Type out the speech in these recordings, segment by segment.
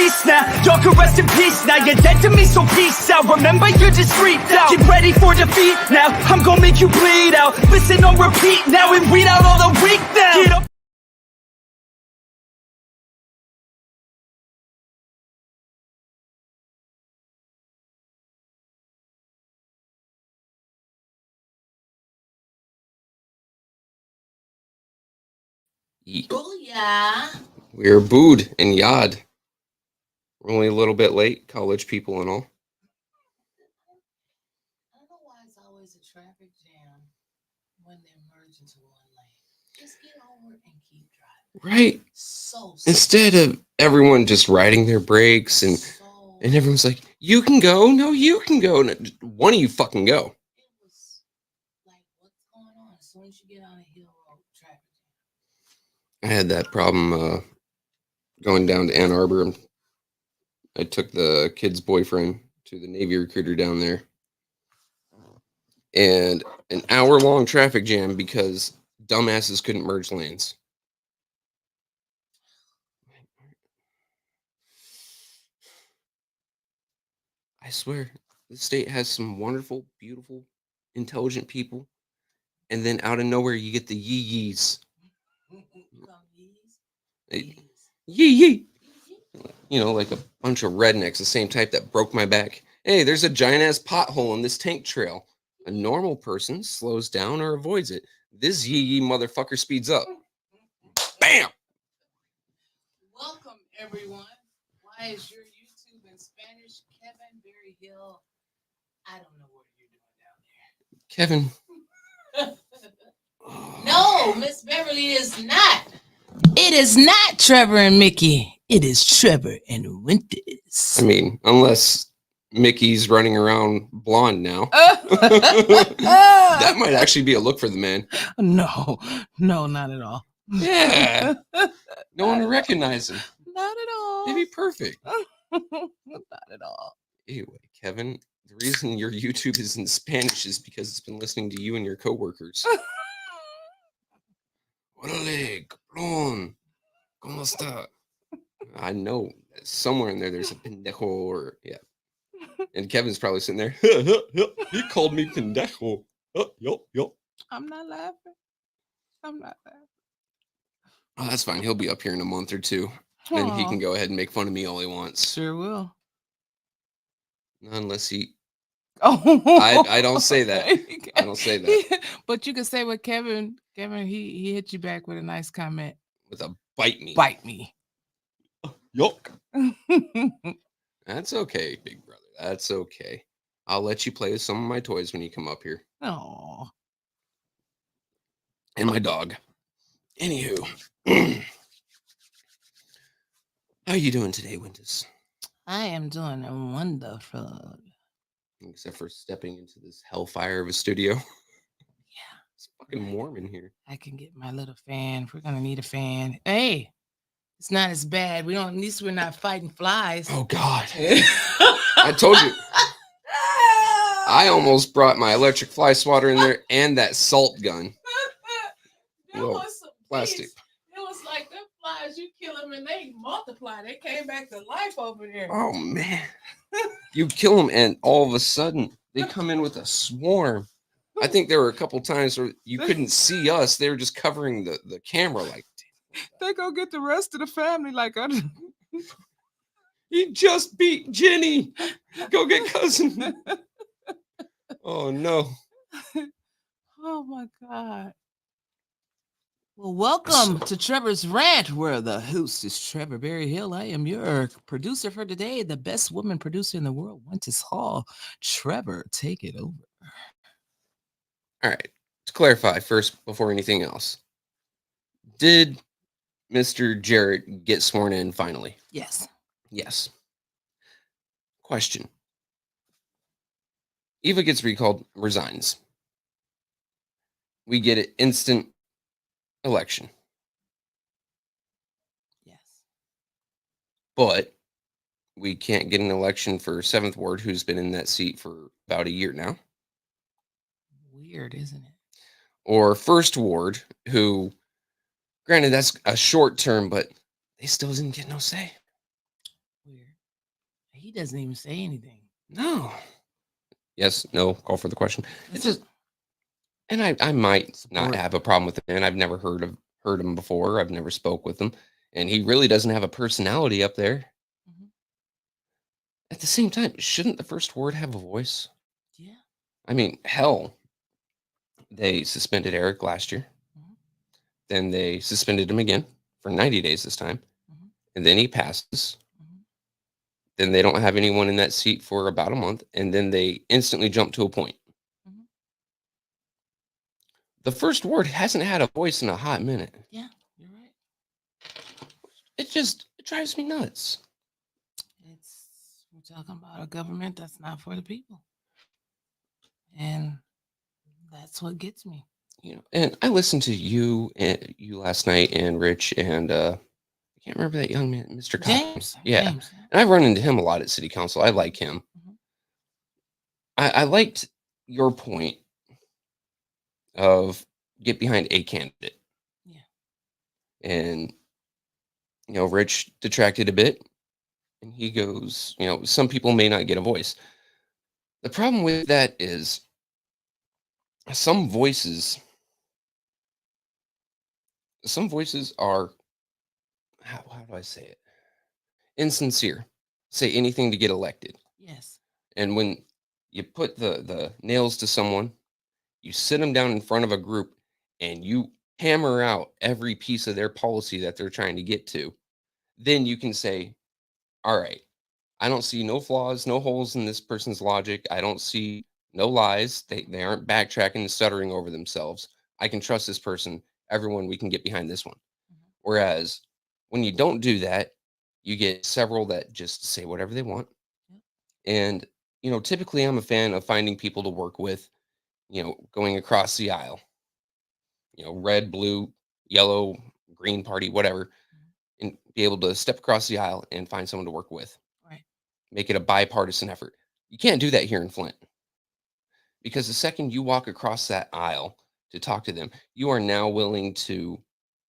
release now. Y'all can rest in peace now. You're dead to me, so peace out. Remember, you're just freaked out. Get ready for defeat now. I'm gonna make you bleed out. Listen on repeat now and weed out all the weak now. Get up. Booyah. We're booed and yad. We're only a little bit late, college people and all. I don't know why it's always a traffic jam when they merge into one lane. Just get over and keep driving. Right. So Instead of everyone just riding their brakes and everyone's like, you can go, no, you can go. No, one of you fucking go. It was like, what's going on? As soon as you get on a hill road, traffic jam. I had that problem going down to Ann Arbor. I took the kid's boyfriend to the Navy recruiter down there. And an hour-long traffic jam because dumbasses couldn't merge lanes. I swear, the state has some wonderful, beautiful, intelligent people. And then out of nowhere, you get the yee-yees. Yee-yee. You know, like a bunch of rednecks, the same type that broke my back. Hey, there's a giant-ass pothole in this tank trail. A normal person slows down or avoids it. This yee-yee motherfucker speeds up. Bam! Welcome, everyone. Why is your YouTube in Spanish? Kevin Berryhill. I don't know what you're doing down Kevin. there. No, Miss Beverly is not. It is not Trevor and Mickey. It is Trevor and Winters. I mean, unless Mickey's running around blonde now. That might actually be a look for the man. No, not at all. Yeah. No one will recognize him. Not at all. They'd be perfect. Not at all. Anyway, Kevin, the reason your YouTube is in Spanish is because it's been listening to you and your coworkers. Órale, cabrón. ¿Cómo está? I know somewhere in there's a pendejo or yeah. And Kevin's probably sitting there. He called me pendejo. Yo. I'm not laughing. Oh, that's fine. He'll be up here in a month or two. And he can go ahead and make fun of me all he wants. Sure will. Unless he... Oh, I don't say that. I don't say that. But you can say what Kevin, he hit you back with a nice comment. With a bite me. Bite me. Yuck. That's okay, big brother. That's okay. I'll let you play with some of my toys when you come up here. Oh. And my dog. Anywho. How are you doing today, Winters? I am doing wonderful. Except for stepping into this hellfire of a studio. Yeah. It's fucking warm in here. I can get my little fan. We're gonna need a fan. Hey, it's not as bad. At least we're not fighting flies. Oh God. I told you. I almost brought my electric fly swatter in there and that salt gun. There was some plastic. It was like them flies, you kill them and they multiply. They came back to life over there. Oh man. You kill them and all of a sudden they come in with a swarm. I think there were a couple times where you couldn't see us. They were just covering the camera like. They go get the rest of the family like. He just beat Jenny. Go get cousin. Oh no. Oh my God. Well, welcome to Trevor's Rant, where the host is Trevor Berryhill. I am your producer for today, the best woman producer in the world, Winters Hall. Trevor, take it over. All right. To clarify first, before anything else, did Mr. Jarrett get sworn in finally? Yes. Yes. Question. Eva gets recalled, resigns. We get an instant election. Yes. But we can't get an election for 7th Ward, who's been in that seat for about a year now. Weird, isn't it? Or 1st Ward, who, granted, that's a short term, but they still didn't get no say. Weird. He doesn't even say anything. No. Yes, no, call for the question. It's just, and I might not Support. have a problem with him, and I've never heard him before. I've never spoke with him, and he really doesn't have a personality up there. Mhm. At the same time, shouldn't the first ward have a voice? Yeah. I mean, hell, they suspended Eric last year. Mhm. Then they suspended him again for 90 days this time. Mhm. And then he passes. Mhm. Then they don't have anyone in that seat for about a month. And then they instantly jump to a point. Mhm. The first ward hasn't had a voice in a hot minute. Yeah, you're right. It drives me nuts. We're talking about a government that's not for the people. And that's what gets me. And I listened to you last night and Rich and I can't remember that young man, Mr. Cox. James. Yeah. James. And I've run into him a lot at city council. I like him. Mhm. I liked your point of get behind a candidate. Yeah. And Rich detracted a bit and he goes, some people may not get a voice. The problem with that is some voices are how do I say it? Insincere. Say anything to get elected. Yes. And when you put the nails to someone, you sit them down in front of a group and you hammer out every piece of their policy that they're trying to get to, then you can say, all right, I don't see no flaws, no holes in this person's logic. I don't see no lies. They aren't backtracking and stuttering over themselves. I can trust this person. Everyone, we can get behind this one. Mhm. Whereas when you don't do that, you get several that just say whatever they want. Yep. And, typically I'm a fan of finding people to work with, going across the aisle, red, blue, yellow, green party, whatever, Mhm. and be able to step across the aisle and find someone to work with. Right. Make it a bipartisan effort. You can't do that here in Flint because the second you walk across that aisle to talk to them, you are now willing to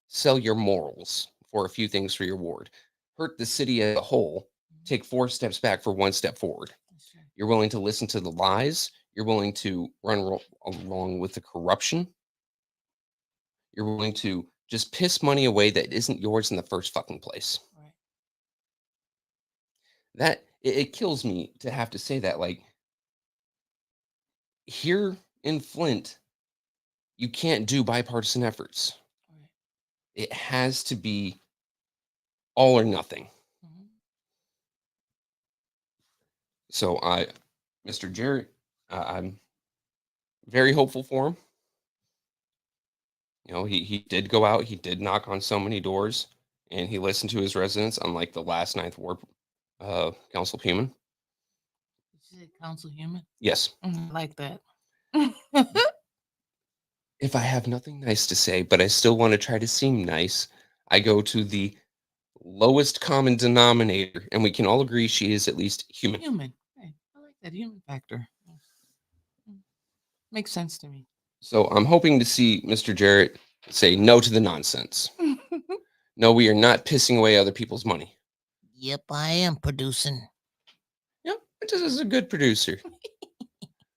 sell your morals for a few things for your ward, hurt the city as a whole, Mhm. take 4 steps back for 1 step forward. That's true. You're willing to listen to the lies. You're willing to run along with the corruption. You're willing to just piss money away that isn't yours in the first fucking place. Right. That it kills me to have to say that. Like here in Flint, you can't do bipartisan efforts. Right. It has to be all or nothing. Mhm. So Mr. Jarrett, I'm very hopeful for him. He did go out, he did knock on so many doors, and he listened to his residents, unlike the last Ninth Ward Council human. Did you say council human? Yes. I like that. If I have nothing nice to say, but I still want to try to seem nice, I go to the lowest common denominator, and we can all agree she is at least human. Human. Hey, I like that human factor. Mm. Makes sense to me. So I'm hoping to see Mr. Jarrett say no to the nonsense. No, we are not pissing away other people's money. Yep, I am producing. Yep, this is a good producer.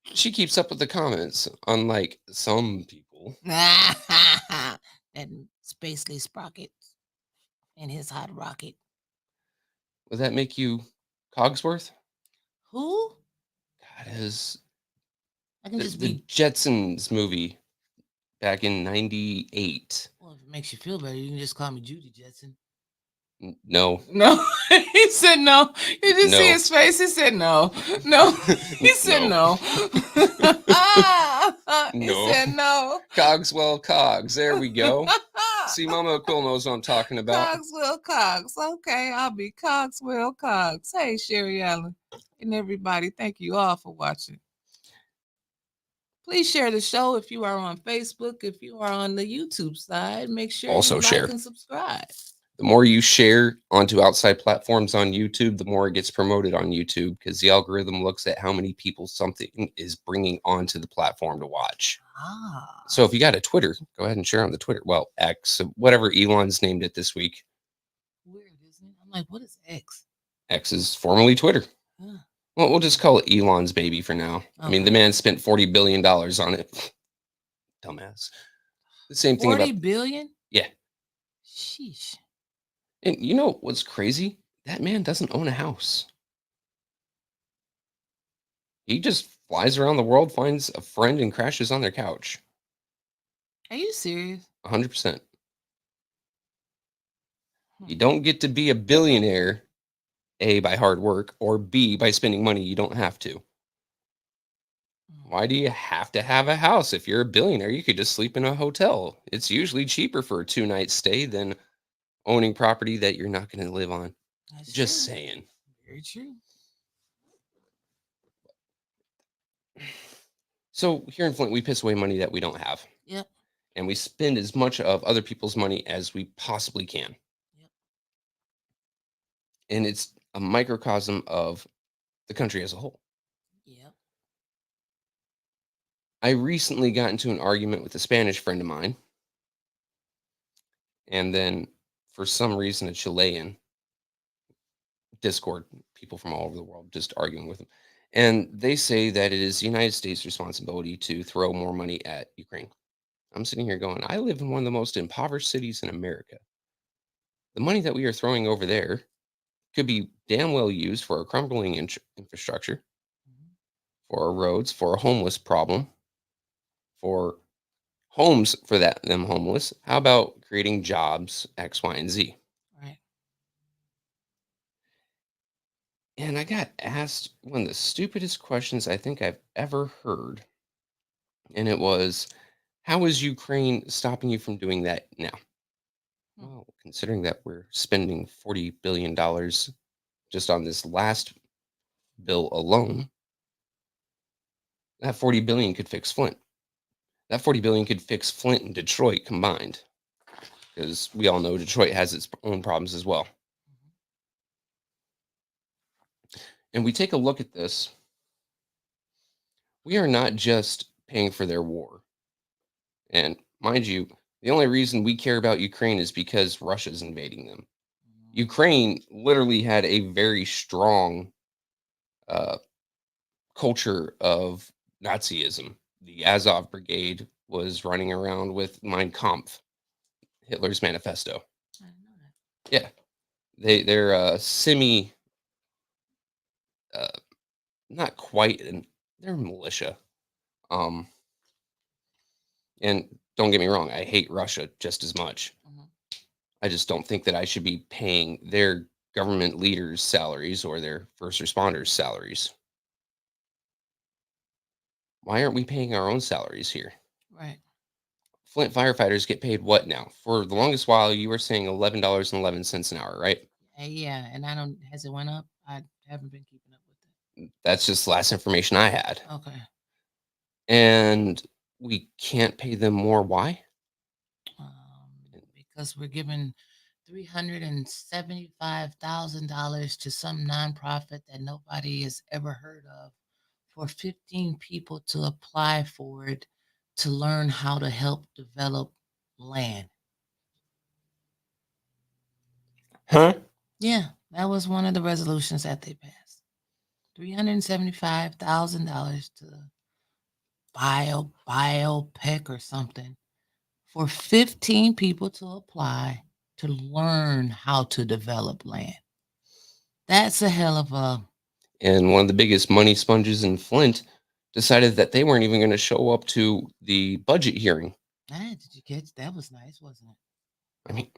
She keeps up with the comments, unlike some people. That Spacely Sprocket and his hot rocket. Would that make you Cogsworth? Who? That is I can just the be. Jetsons movie back in '98. Well, if it makes you feel better, you can just call me Judy Jetson. No. No, he said no. You just see No. his face. He said no. No, he said no. He No. said no. Cogswell Cogs. There we go. See, Mama Quill knows what I'm talking about. Cogswell Cogs. Okay, I'll be Cogswell Cogs. Hey, Sherry Allen and everybody, thank you all for watching. Please share the show if you are on Facebook. If you are on the YouTube side, make sure Also you share. like and subscribe. The more you share onto outside platforms on YouTube, the more it gets promoted on YouTube because the algorithm looks at how many people something is bringing onto the platform to watch. Ah. So if you got a Twitter, go ahead and share on the Twitter. Well, X, whatever Elon's named it this week. Weird, isn't it? I'm like, what is X? X is formerly Twitter. Well, we'll just call it Elon's baby for now. I mean, the Okay. man spent $40 billion on it. Dumbass. The same thing 40 about, billion? yeah. Sheesh. And you know what's crazy? That man doesn't own a house. He just flies around the world, finds a friend, and crashes on their couch. Are you serious? 100%. Hmm. You don't get to be a billionaire, A, by hard work, or B, by spending money you don't have to. Why do you have to have a house? If you're a billionaire, you could just sleep in a hotel. It's usually cheaper for a 2 night stay than owning property that you're not going to live on. That's Just true. saying. Very true. So here in Flint, we piss away money that we don't have, Yep. and we spend as much of other people's money as we possibly can. Yep. And it's a microcosm of the country as a whole. Yep. I recently got into an argument with a Spanish friend of mine, and then for some reason, a Chilean. Discord, people from all over the world just arguing with them. And they say that it is the United States' responsibility to throw more money at Ukraine. I'm sitting here going, I live in one of the most impoverished cities in America. The money that we are throwing over there could be damn well used for a crumbling infrastructure, Mhm. for our roads, for a homeless problem, for homes for them homeless. How about creating jobs X, Y, and Z? Right. And I got asked one of the stupidest questions I think I've ever heard. And it was, how is Ukraine stopping you from doing that now? Hmm. Well, considering that we're spending $40 billion just on this last bill alone, that 40 billion could fix Flint. That 40 billion could fix Flint and Detroit combined, because we all know Detroit has its own problems as well. Mhm. And we take a look at this, we are not just paying for their war. And mind you, the only reason we care about Ukraine is because Russia's invading them. Mhm. Ukraine literally had a very strong uh, culture of Nazism. The Azov Brigade was running around with Mein Kampf, Hitler's manifesto. I didn't know that. Yeah, they're semi, uh, not quite, and they're militia. Um, and don't get me wrong, I hate Russia just as much. Mhm. I just don't think that I should be paying their government leaders' salaries or their first responders' salaries. Why aren't we paying our own salaries here? Right. Flint firefighters get paid what now? For the longest while, you were saying $11.11 an hour, right? Yeah, and I don't. Has it went up? I haven't been keeping up with That's just the last information I had. it. Okay. And we can't pay them more. Why? Because we're giving $375,000 to some nonprofit that nobody has ever heard of for 15 people to apply for it to learn how to help develop land. Huh? Yeah, that was one of the resolutions that they passed. $375,000 to biopec or something for 15 people to apply to learn how to develop land. That's a hell of a. And one of the biggest money sponges in Flint decided that they weren't even going to show up to the budget hearing. Did you catch that? Was nice, wasn't it? I mean,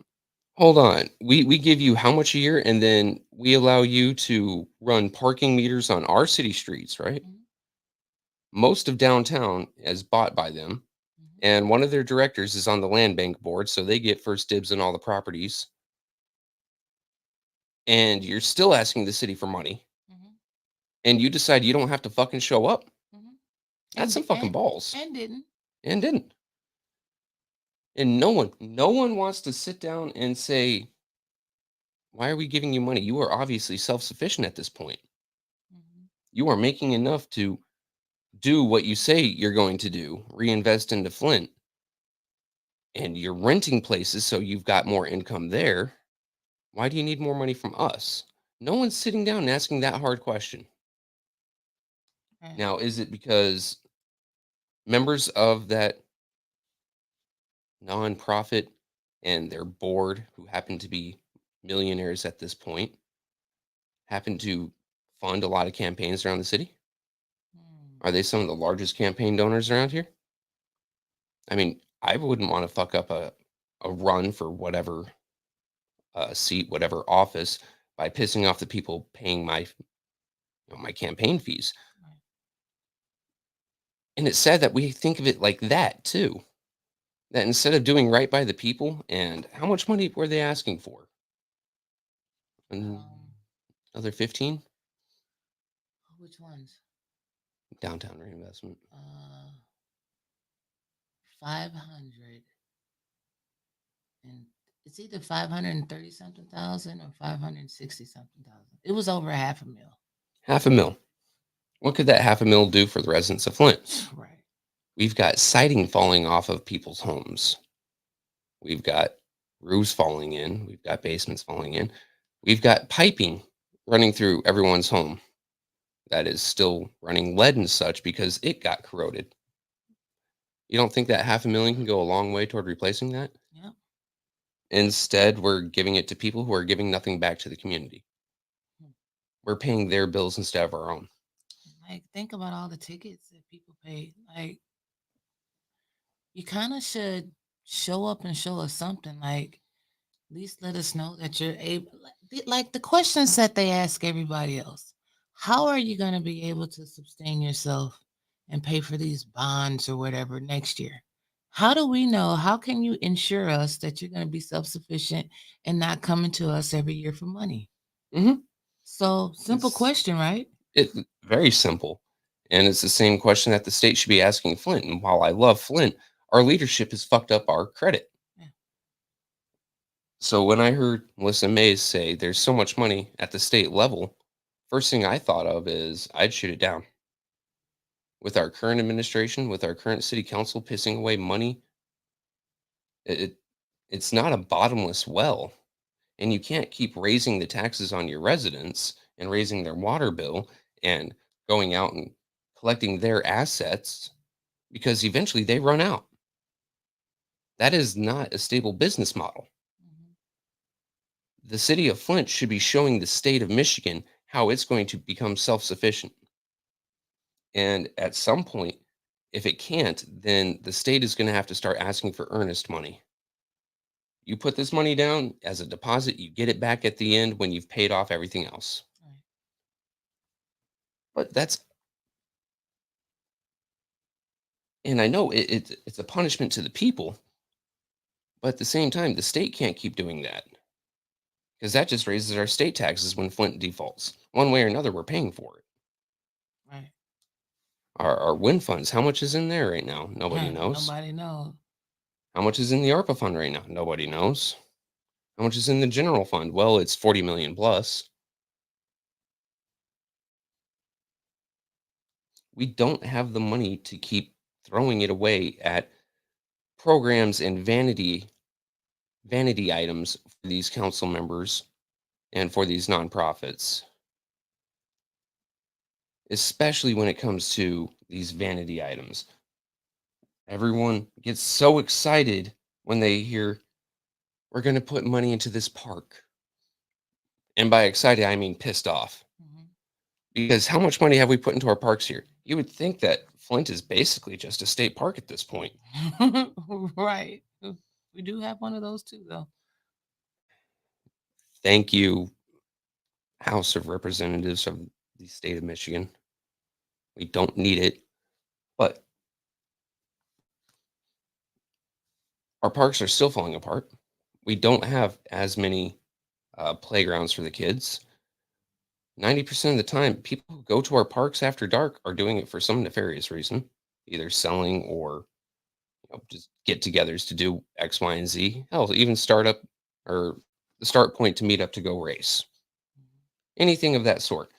hold on. We give you how much a year, and then we allow you to run parking meters on our city streets, right? Mhm, Most of downtown is bought by them, mhm, and one of their directors is on the land bank board, so they get first dibs on all the properties. And you're still asking the city for money, mhm, and you decide you don't have to fucking show up. mhm. That's And some di- fucking balls. and didn't. And didn't. And no one wants to sit down and say, why are we giving you money? You are obviously self-sufficient at this point. Mhm. You are making enough to do what you say you're going to do, reinvest into Flint, and you're renting places so you've got more income there. Why do you need more money from us? No one's sitting down and asking that hard question. Right. Now, is it because members of that nonprofit and their board, who happen to be millionaires at this point, happen to fund a lot of campaigns around the city? Mm. Are they some of the largest campaign donors around here? I mean, I wouldn't want to fuck up a run for whatever seat, whatever office, by pissing off the people paying my campaign fees. Right. And it's sad that we think of it like that too. That instead of doing right by the people, and how much money were they asking for? Um, Another 15 which ones? downtown reinvestment. 500, and it's either 530 something thousand or 560 something thousand. It was over half a mil. Half a mil. What could that half a mil do for the residents of Flint? Right. We've got siding falling off of people's homes. We've got roofs falling in. We've got basements falling in. We've got piping running through everyone's home that is still running lead and such because it got corroded. You don't think that half a million can go a long way toward replacing that? Yep. Instead, we're giving it to people who are giving nothing back to the community. Hmm. We're paying their bills instead of our own. Like, think about all the tickets that people pay. Like, you kind of should show up and show us something. Like, at least let us know that you're able. Like the questions that they ask everybody else. How are you going to be able to sustain yourself and pay for these bonds or whatever next year? How do we know? How can you ensure us that you're going to be self sufficient and not coming to us every year for money? Mm-hmm. So, simple It's question, right? very simple. And it's the same question that the state should be asking Flint. And while I love Flint, our leadership has fucked up our credit. Yeah. So when I heard Melissa Mays say there's so much money at the state level, first thing I thought of is I'd shoot it down. With our current administration, with our current city council pissing away money, it, it it's not a bottomless well. And you can't keep raising the taxes on your residents and raising their water bill and going out and collecting their assets because eventually they run out. That is not a stable business model. Mhm. The city of Flint should be showing the state of Michigan how it's going to become self sufficient. And at some point, if it can't, then the state is going to have to start asking for earnest money. You put this money down as a deposit, you get it back at the end when you've paid off everything else. Right. But and I know it's a punishment to the people, but at the same time, the state can't keep doing that because that just raises our state taxes when Flint defaults. One way or another, we're paying for it. Right. Our wind funds, how much is in there right now? Nobody knows. Nobody knows. How much is in the ARPA fund right now? Nobody knows. How much is in the general fund? Well, it's 40 million plus. We don't have the money to keep throwing it away at programs and vanity items for these council members and for these nonprofits, especially when it comes to these vanity items. Everyone gets so excited when they hear we're going to put money into this park. And by excited, I mean pissed off. Mhm. Because how much money have we put into our parks here? You would think that Flint is basically just a state park at this point. Right. We do have one of those too, though. Thank you, House of Representatives of the state of Michigan. We don't need it, but our parks are still falling apart. We don't have as many playgrounds for the kids. 90% of the time, people who go to our parks after dark are doing it for some nefarious reason, either selling or just get-togethers to do X, Y, and Z. Hell, even start up or the start point to meet up to go race. Anything of that sort.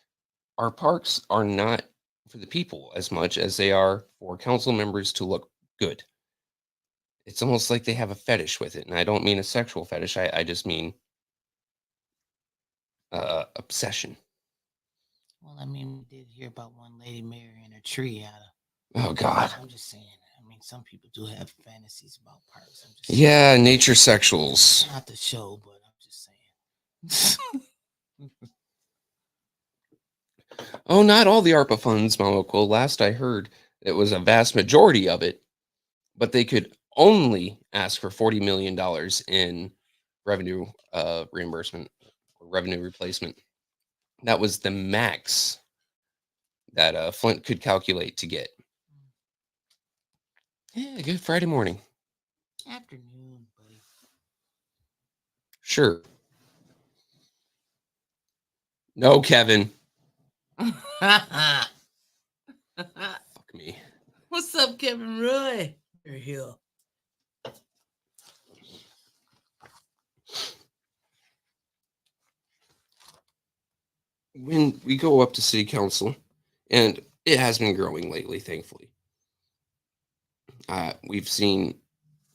Our parks are not for the people as much as they are for council members to look good. It's almost like they have a fetish with it, and I don't mean a sexual fetish. I just mean obsession. Well, I mean, we did hear about one lady marrying a tree out of. Oh God. I'm just saying. I mean, some people do have fantasies about parks. I'm just saying. Yeah, nature sexuals. Not the show, but I'm just saying. Oh, not all the ARPA funds, Mamoko. Last I heard, it was a vast majority of it, but they could only ask for $40 million in revenue reimbursement or revenue replacement. That was the max that Flint could calculate to get. Yeah, good Friday morning. Afternoon, buddy. Sure. No, Kevin. Fuck me. What's up, Kevin Roy? Berryhill. When we go up to city council, and it has been growing lately, thankfully. We've seen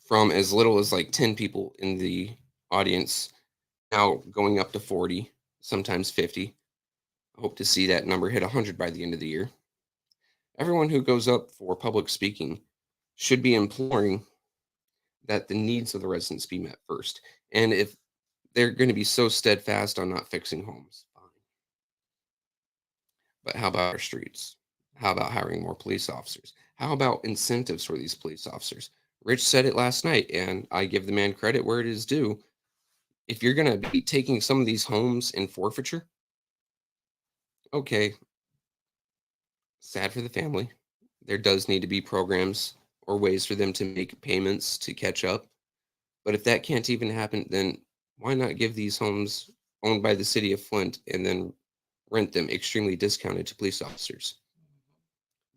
from as little as like 10 people in the audience now going up to 40, sometimes 50. I hope to see that number hit 100 by the end of the year. Everyone who goes up for public speaking should be imploring that the needs of the residents be met first. And if they're going to be so steadfast on not fixing homes, fine. But how about our streets? How about hiring more police officers? How about incentives for these police officers? Rich said it last night, and I give the man credit where it is due. If you're going to be taking some of these homes in forfeiture, okay, sad for the family. There does need to be programs or ways for them to make payments to catch up. But if that can't even happen, then why not give these homes owned by the city of Flint and then rent them extremely discounted to police officers?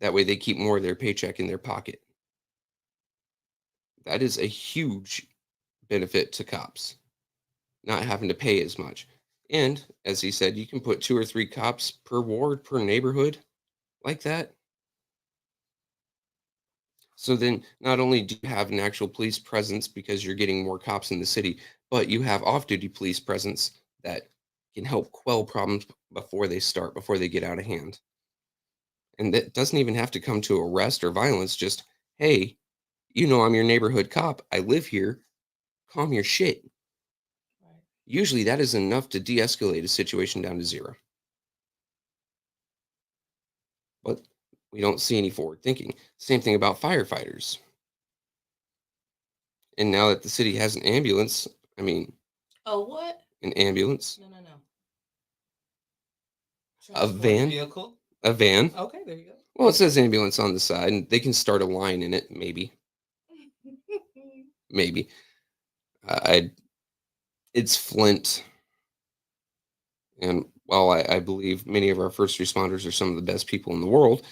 That way they keep more of their paycheck in their pocket. That is a huge benefit to cops, not having to pay as much. And as he said, you can put 2 or 3 cops per ward, per neighborhood like that. So then not only do you have an actual police presence because you're getting more cops in the city, but you have off-duty police presence that can help quell problems before they start, before they get out of hand. And that doesn't even have to come to arrest or violence. Just, hey, you know, I'm your neighborhood cop. I live here. Calm your shit. Right. Usually that is enough to de-escalate a situation down to 0. But we don't see any forward thinking. Same thing about firefighters. And now that the city has an ambulance, I mean, Oh, what? an ambulance, No. a van, Vehicle. a van. Okay, there you go. Well, it says ambulance on the side, and they can start a line in it, maybe. Maybe. It's Flint, and while I believe many of our first responders are some of the best people in the world,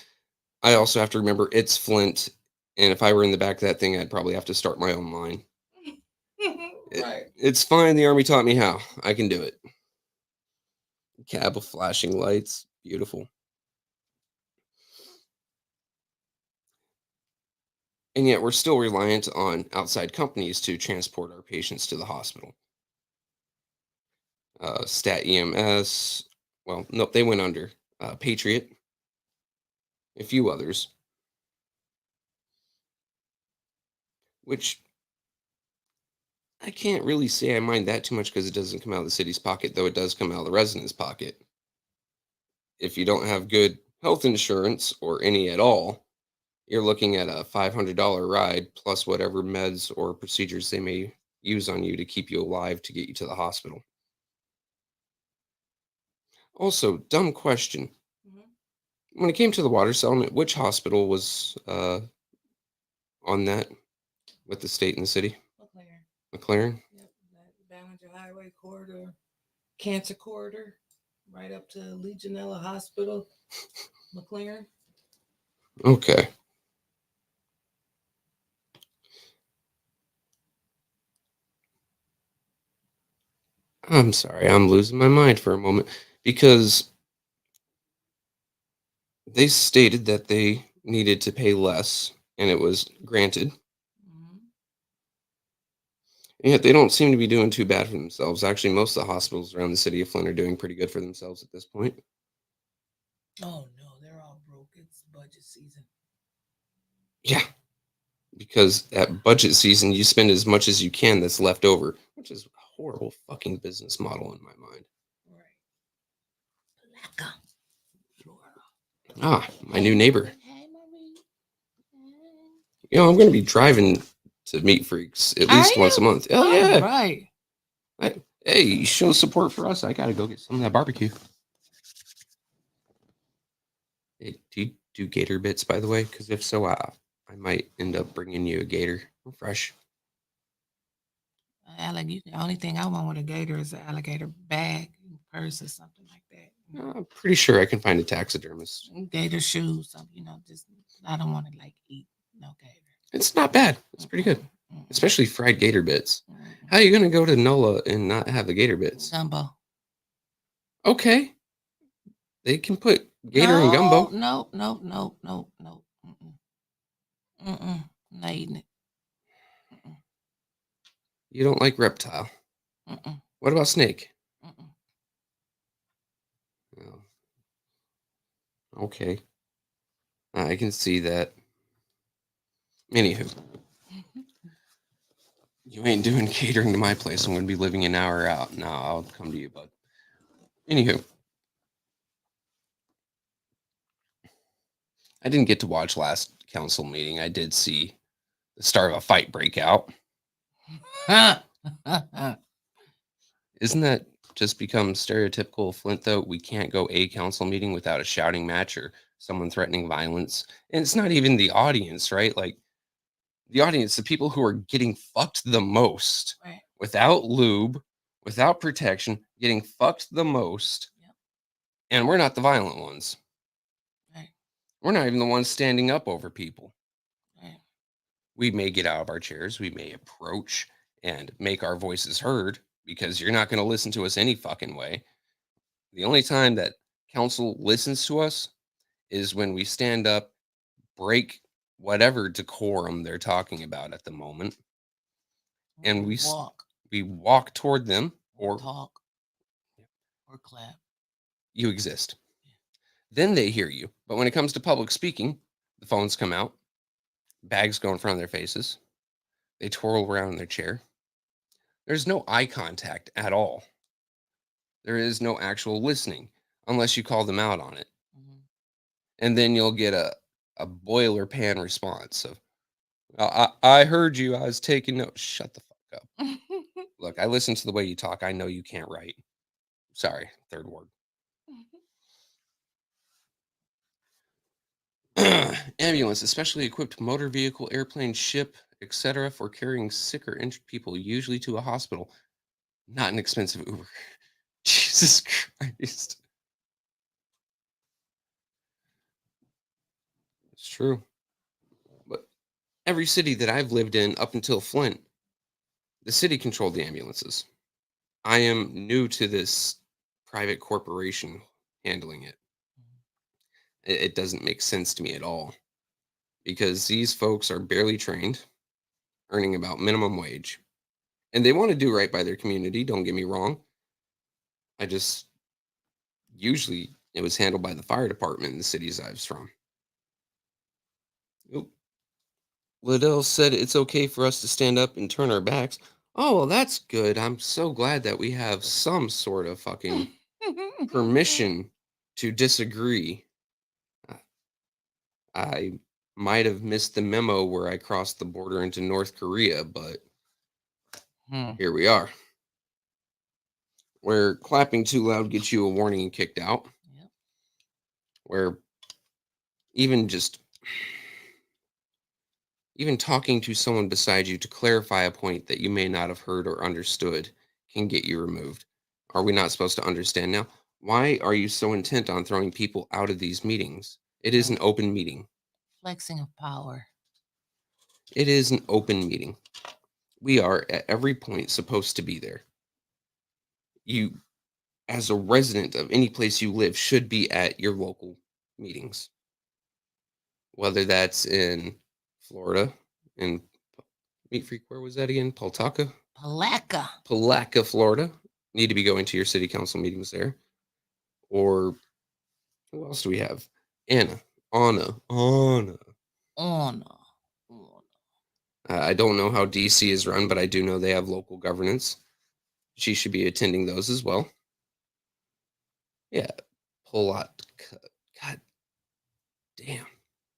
I also have to remember it's Flint, and if I were in the back of that thing, I'd probably have to start my own line. Right. It's fine. The Army taught me how. I can do it. Cab of flashing lights. Beautiful. And yet we're still reliant on outside companies to transport our patients to the hospital. Stat EMS. Well, nope, they went under. Patriot. A few others. Which I can't really say I mind that too much because it doesn't come out of the city's pocket, though it does come out of the resident's pocket. If you don't have good health insurance or any at all, you're looking at a $500 ride plus whatever meds or procedures they may use on you to keep you alive to get you to the hospital. Also, dumb question. Mm-hmm. When it came to the water settlement, which hospital was on that with the state and the city? McLaren? Yep, that Ballinger Highway corridor, cancer corridor, right up to Legionella Hospital, McLaren. Okay. I'm sorry, I'm losing my mind for a moment because they stated that they needed to pay less and it was granted. Mm-hmm. And yet they don't seem to be doing too bad for themselves. Actually, most of the hospitals around the city of Flint are doing pretty good for themselves at this point. Oh no, they're all broke. It's budget season. Yeah, because at budget season, you spend as much as you can that's left over, which is a horrible fucking business model in my mind. Right. Lekker. Florida. Ah, my new neighbor. Hey, Marie. You know, I'm going to be driving to Meat Freaks at least once a month. Hell yeah. Right. Hey, you show support for us. I got to go get some of that barbecue. Hey, do you do gator bits, by the way? Because if so, I might end up bringing you a gator fresh. Alligator. The only thing I want with a gator is an alligator bag, purse, or something like that. I'm pretty sure I can find a taxidermist. Gator shoes, just I don't want to eat no gator. It's not bad. It's pretty good, especially fried gator bits. How are you gonna go to NOLA and not have the gator bits? Gumbo. Okay, they can put gator in gumbo. No. I'm not eating it. You don't like reptile. What about snake? Well, okay, I can see that. Anywho, you ain't doing catering to my place. I'm going to be living an hour out. No, I'll come to you, bud. Anywho, I didn't get to watch last council meeting. I did see the start of a fight break out. Isn't that just become stereotypical Flint, though? We can't go a council meeting without a shouting match or someone threatening violence. And it's not even the audience, right? Like, the audience, the people who are getting fucked the most, right. Without lube, without protection, getting fucked the most. Yep. And we're not the violent ones. Right. We're not even the ones standing up over people. Right. We may get out of our chairs. We may approach and make our voices heard because you're not going to listen to us any fucking way. The only time that council listens to us is when we stand up, break whatever decorum they're talking about at the moment, and we walk toward them or talk or clap. You exist. Then they hear you. But when it comes to public speaking, the phones come out, bags go in front of their faces, they twirl around in their chair. There's no eye contact at all. There is no actual listening unless you call them out on it. And then you'll get a boiler pan response of, I heard you. I was taking notes. Shut the fuck up. Look, I listen to the way you talk. I know you can't write. Sorry, third word. Ambulance, especially equipped motor vehicle, airplane, ship, etc., for carrying sick or injured people, usually to a hospital. Not an expensive Uber. Jesus Christ. It's true. But every city that I've lived in up until Flint, the city controlled the ambulances. I am new to this private corporation handling it. It doesn't make sense to me at all because these folks are barely trained, earning about minimum wage, and they want to do right by their community. Don't get me wrong. Usually it was handled by the fire department in the cities I was from. Oop. Liddell said it's okay for us to stand up and turn our backs. Oh, well, that's good. I'm so glad that we have some sort of fucking permission to disagree. I might have missed the memo where I crossed the border into North Korea, but here we are. Where clapping too loud gets you a warning and kicked out. Yep. Where even talking to someone beside you to clarify a point that you may not have heard or understood can get you removed. Are we not supposed to understand now? Why are you so intent on throwing people out of these meetings? It is an open meeting. Flexing of power. It is an open meeting. We are at every point supposed to be there. You, as a resident of any place you live, should be at your local meetings. Whether that's in Florida, in Meat Freak, where was that again? Palatka, Florida. Need to be going to your city council meetings there. Or Who else do we have? Anna. Anna. Oh no. I don't know how DC is run, but I do know they have local governance. She should be attending those as well. Yeah, Polotka. God damn.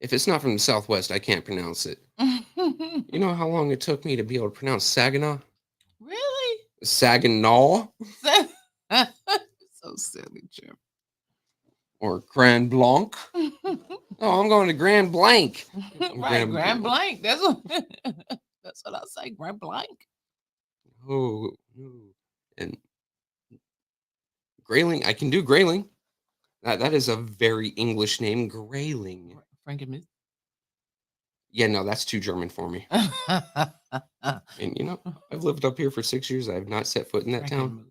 If it's not from the Southwest, I can't pronounce it. You know how long it took me to be able to pronounce Saginaw? Really? Saginaw? So silly, Jim. Or Grand Blanc? Oh, I'm going to Grand Blanc. Right, Grand Blanc. That's what that's what I say, Grand Blanc. Oh, no. And Grayling, I can do Grayling. That is a very English name, Grayling. Frankenmuth. Yeah, no, that's too German for me. And you know, I've lived up here for 6 years. I have not set foot in that town.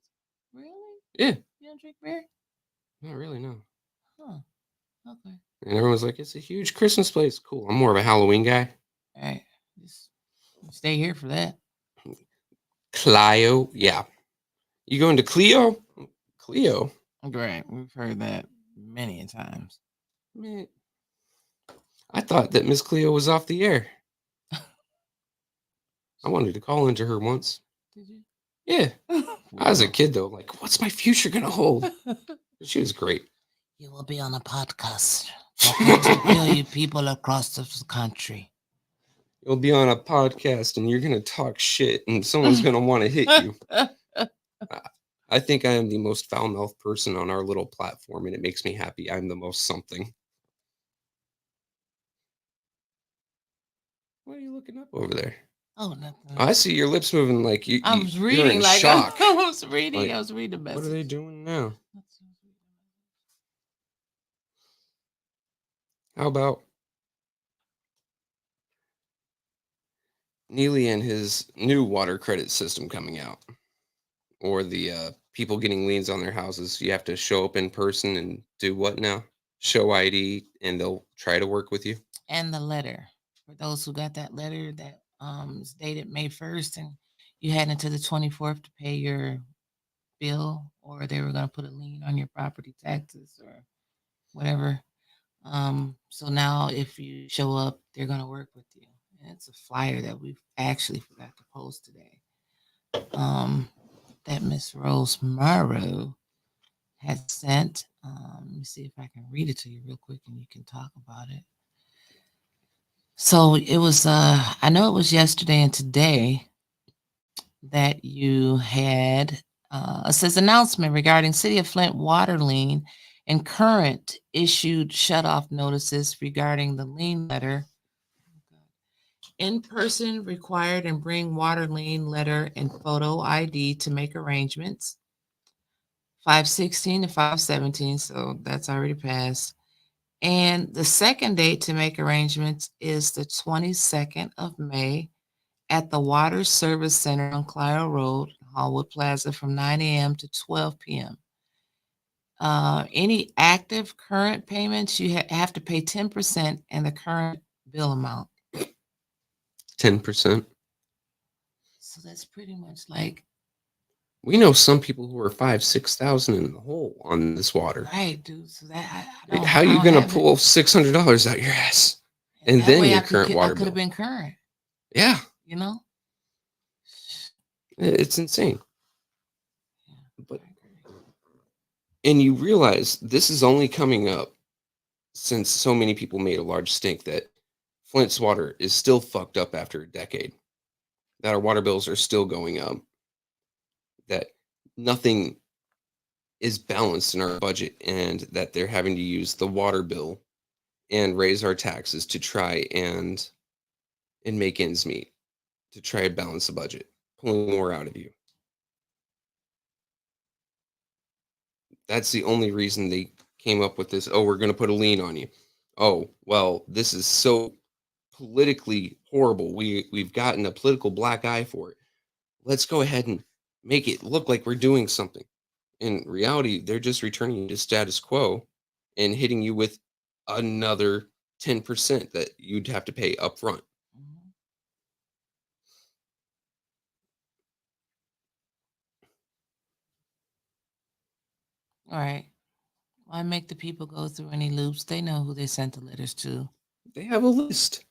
Really? Yeah, You don't drink beer? not really, no. Huh. Okay. And everyone's like, it's a huge Christmas place. Cool. I'm more of a Halloween guy. All right. Just stay here for that. Clio, yeah. You going to Clio? Clio? Great. We've heard that many times. Man, I thought that Miss Cleo was off the air. I wanted to call into her once. Did you? Yeah. I was a kid though, like, what's my future gonna hold? She was great. You will be on a podcast talking to million people across the country. You'll be on a podcast and you're gonna talk shit and someone's gonna want to hit you. I think I am the most foul-mouthed person on our little platform, and it makes me happy. I'm the most something. What are you looking up over there? Oh, nothing. I see your lips moving like you. I was you're reading in like shock. I was reading. Like, I was reading the message. What are they doing now? How about Neely and his new water credit system coming out? Or the people getting liens on their houses. You have to show up in person and do what now? Show ID, and they'll try to work with you. And the letter for those who got that letter that is dated May 1st, and you had until the 24th to pay your bill, or they were going to put a lien on your property taxes or whatever. So now if you show up, they're going to work with you. And it's a flyer that we actually forgot to post today. That Miss Rose Morrow had sent. Let me see if I can read it to you real quick and you can talk about it. So it was, I know it was yesterday and today that you had, it says announcement regarding City of Flint water lien and current issued shutoff notices regarding the lien letter. In person required and bring water lien letter and photo ID to make arrangements. 5/16 to 5/17, so that's already passed. And the second date to make arrangements is the 22nd of May at the Water Service Center on Clio Road, Hallwood Plaza, from 9 a.m. to 12 p.m. Any active current payments, you have to pay 10% and the current bill amount. 10%. So that's pretty much like, We know some people who are 5,000-6,000 in the hole on this water. right, dude. So that How are you gonna pull $600 out your ass? And then your current water I could bill. have been current. Yeah, You know? it's insane. But and you realize this is only coming up since so many people made a large stink that Flint's water is still fucked up after a decade. That our water bills are still going up. That nothing is balanced in our budget, and that they're having to use the water bill and raise our taxes to try and make ends meet, to try and balance the budget, pulling more out of you. That's the only reason they came up with this. Oh, we're going to put a lien on you. Oh, well, this is so politically horrible. We've gotten a political black eye for it. Let's go ahead and make it look like we're doing something. In reality, they're just returning you to status quo and hitting you with another 10% that you'd have to pay up front. Mhm. All right. Why make the people go through any loops? They know who they sent the letters to. They have a list.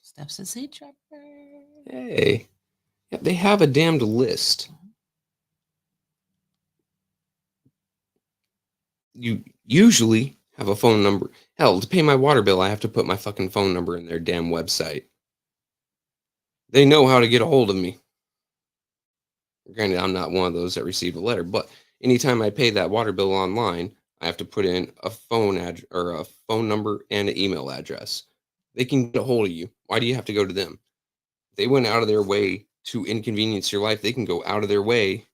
Steph says, "Hey, Trevor." Hey, yeah, they have a damned list. You usually have a phone number. Hell, to pay my water bill, I have to put my fucking phone number in their damn website. They know how to get a hold of me. Granted, I'm not one of those that receive a letter, but anytime I pay that water bill online, I have to put in a phone or a phone number and an email address. They can get a hold of you. Why do you have to go to them? They went out of their way to inconvenience your life. They can go out of their way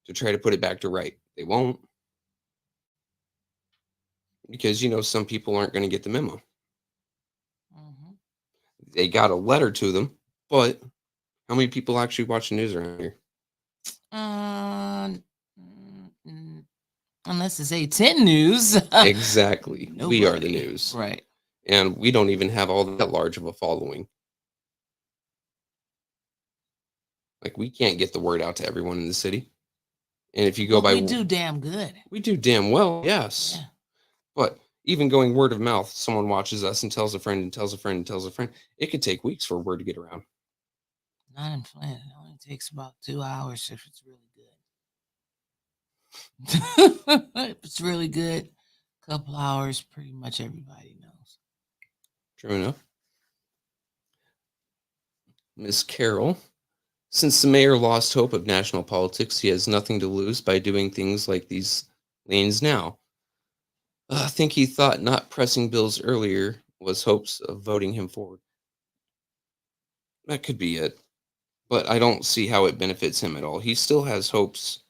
to try to put it back to right. They won't. Because, some people aren't going to get the memo. Mhm. They got a letter to them, but how many people actually watch the news around here? Mm, mm, Unless it's 810 news. Exactly. We are the Nobody. news. Right. And we don't even have all that large of a following. Like, we can't get the word out to everyone in the city. And if you go But by... we do damn good. We do damn well, yes. Yeah. But even going word of mouth, someone watches us and tells a friend and tells a friend and tells a friend. It could take weeks for word to get around. Not in Flint. It only takes about 2 hours if it's really good. If it's really good, a couple hours, pretty much everybody knows. True enough. Miss Carroll. Since the mayor lost hope of national politics, he has nothing to lose by doing things like these lanes now. I think he thought not pressing bills earlier was hopes of voting him forward. That could be it. But I don't see how it benefits him at all. He still has hopes,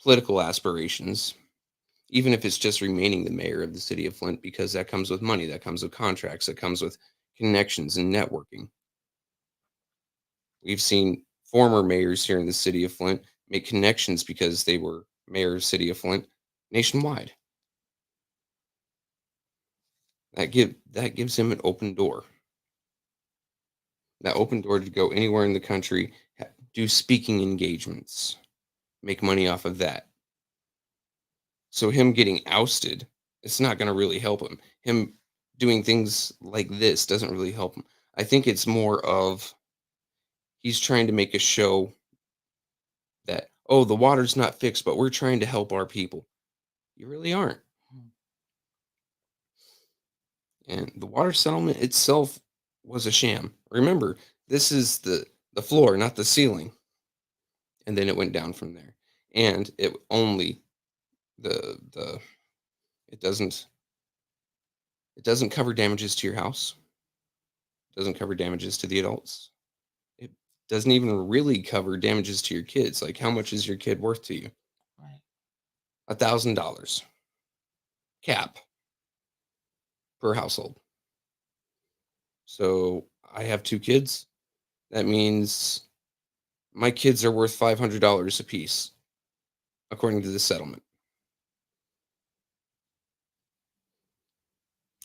political aspirations, even if it's just remaining the mayor of the city of Flint, because that comes with money, that comes with contracts, that comes with connections and networking. We've seen former mayors here in the city of Flint make connections because they were mayor of the city of Flint nationwide. That gives him an open door. That open door to go anywhere in the country, do speaking engagements, make money off of that. So him getting ousted, it's not going to really help him. Him doing things like this doesn't really help him. I think it's more of he's trying to make a show that, oh, the water's not fixed, but we're trying to help our people. You really aren't. And the water settlement itself was a sham. Remember, this is the floor, not the ceiling. And then it went down from there. And it only the it doesn't cover damages to your house. It doesn't cover damages to the adults. It doesn't even really cover damages to your kids. Like, how much is your kid worth to you? Right. $1,000 cap per household. So I have 2 kids. That means my kids are worth $500 a piece, according to the settlement.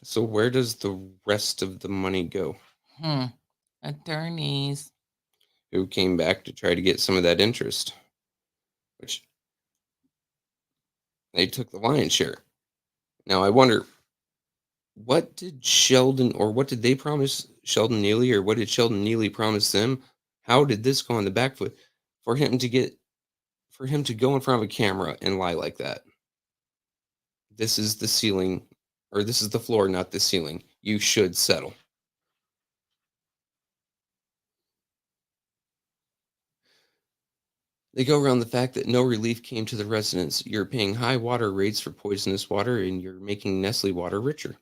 So where does the rest of the money go? Attorneys. Who came back to try to get some of that interest, which they took the lion's share. Now I wonder, what did they promise Sheldon Neely, or what did Sheldon Neely promise them? How did this go on the back foot for him to go in front of a camera and lie like that? This is the ceiling, or this is the floor, not the ceiling. You should settle. They go around the fact that no relief came to the residents. You're paying high water rates for poisonous water, and you're making Nestle water richer.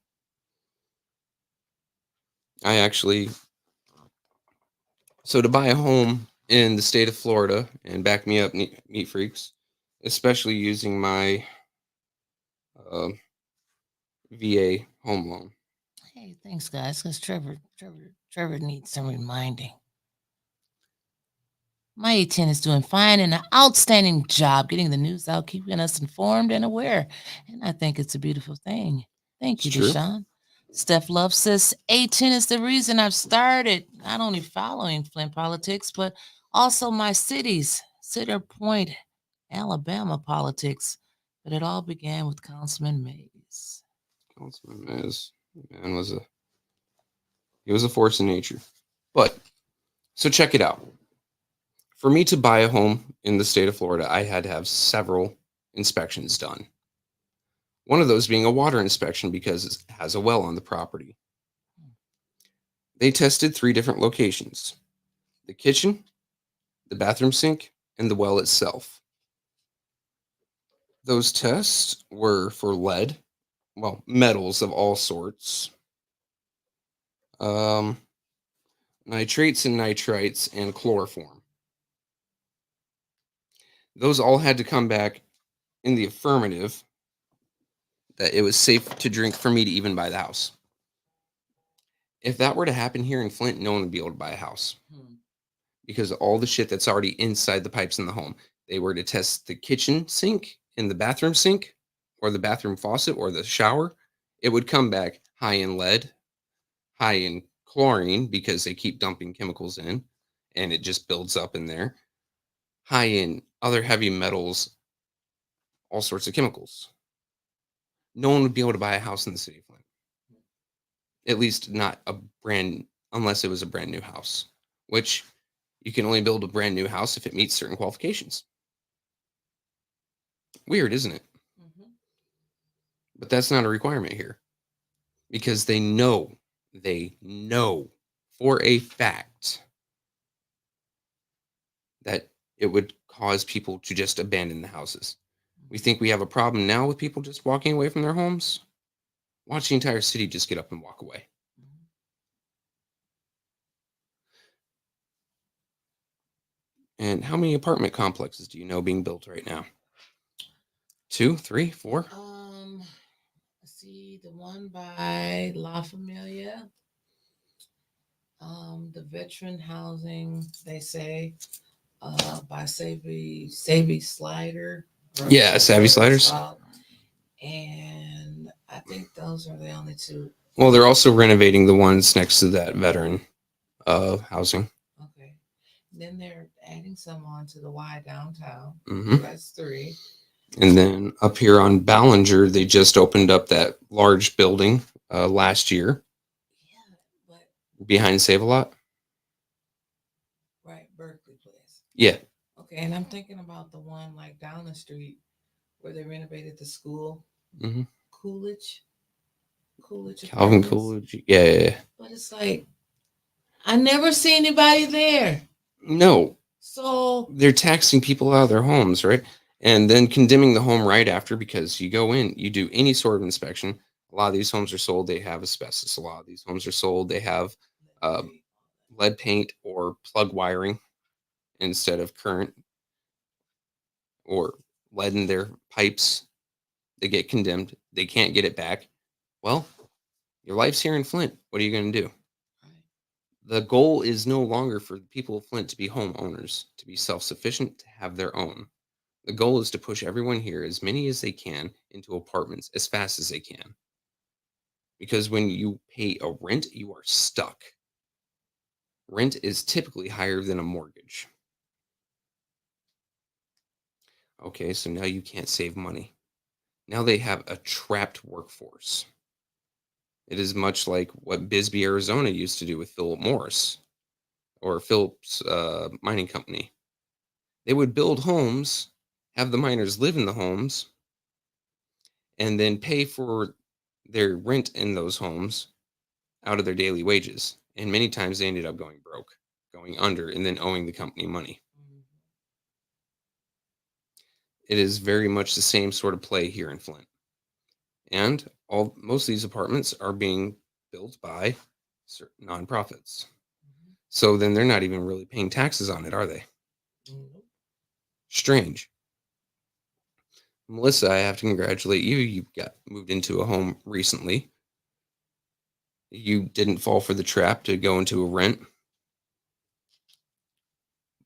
So to buy a home in the state of Florida, and back me up, neat freaks, especially using my VA home loan. Hey, thanks, guys, because Trevor needs some reminding. My 810 is doing fine and an outstanding job getting the news out, keeping us informed and aware. And I think it's a beautiful thing. Thank you, It's true. Deshaun. Steph Love says 810 is the reason I've started not only following Flint politics, but also my city's Cedar Point, Alabama politics, But it all began with Councilman Mays. Councilman Mays, man, he was a force in nature. But so check it out. For me to buy a home in the state of Florida, I had to have several inspections done. One of those being a water inspection because it has a well on the property. They tested 3 different locations: the kitchen, the bathroom sink, and the well itself. Those tests were for lead, well, metals of all sorts, um, nitrates and nitrites, and chloroform. Those all had to come back in the affirmative that it was safe to drink for me to even buy the house. If that were to happen here in Flint, no one would be able to buy a house because of all the shit that's already inside the pipes in the home. They were to test the kitchen sink and the bathroom sink or the bathroom faucet or the shower. It would come back high in lead, high in chlorine because they keep dumping chemicals in and it just builds up in there, high in other heavy metals, all sorts of chemicals. No one would be able to buy a house in the city of Flint. At least not unless it was a brand new house, which you can only build a brand new house if it meets certain qualifications. Weird, isn't it? Mm-hmm. But that's not a requirement here because they know for a fact that it would cause people to just abandon the houses. We think we have a problem now with people just walking away from their homes. Watch the entire city just get up and walk away. And how many apartment complexes do you know being built right now? 2, 3, 4? See the one by La Familia. The veteran housing, they say, by Savvy Slider. Yeah, Savvy Sliders. And I think those are the only 2. Well, they're also renovating the ones next to that veteran housing. Okay. Then they're adding some on to the Y downtown. Mm-hmm. So that's 3. And then up here on Ballinger, they just opened up that large building last year. Yeah, but behind Save-A-Lot. Right, Berkeley Place. Yeah. Okay, and I'm thinking about the one like down the street where they renovated the school. Mm-hmm. Coolidge. Calvin Coolidge. Yeah. But it's like, I never see anybody there. No. So they're taxing people out of their homes, right? And then condemning the home right after because you go in, you do any sort of inspection. A lot of these homes are sold, they have asbestos. A lot of these homes are sold, they have lead paint or plug wiring instead of current, or lead in their pipes. They get condemned. They can't get it back. Well, your life's here in Flint. What are you going to do? The goal is no longer for the people of Flint to be homeowners, to be self-sufficient, to have their own. The goal is to push everyone here, as many as they can, into apartments as fast as they can. Because when you pay a rent, you are stuck. Rent is typically higher than a mortgage. Okay, so now you can't save money. Now they have a trapped workforce. It is much like what Bisbee, Arizona used to do with Philip Morris or Phillips Mining Company. They would build homes, have the miners live in the homes, and then pay for their rent in those homes out of their daily wages. And many times they ended up going broke, going under, and then owing the company money. It is very much the same sort of play here in Flint. And most of these apartments are being built by certain nonprofits. So then they're not even really paying taxes on it, are they? Strange. Melissa, I have to congratulate you. You got moved into a home recently. You didn't fall for the trap to go into a rent.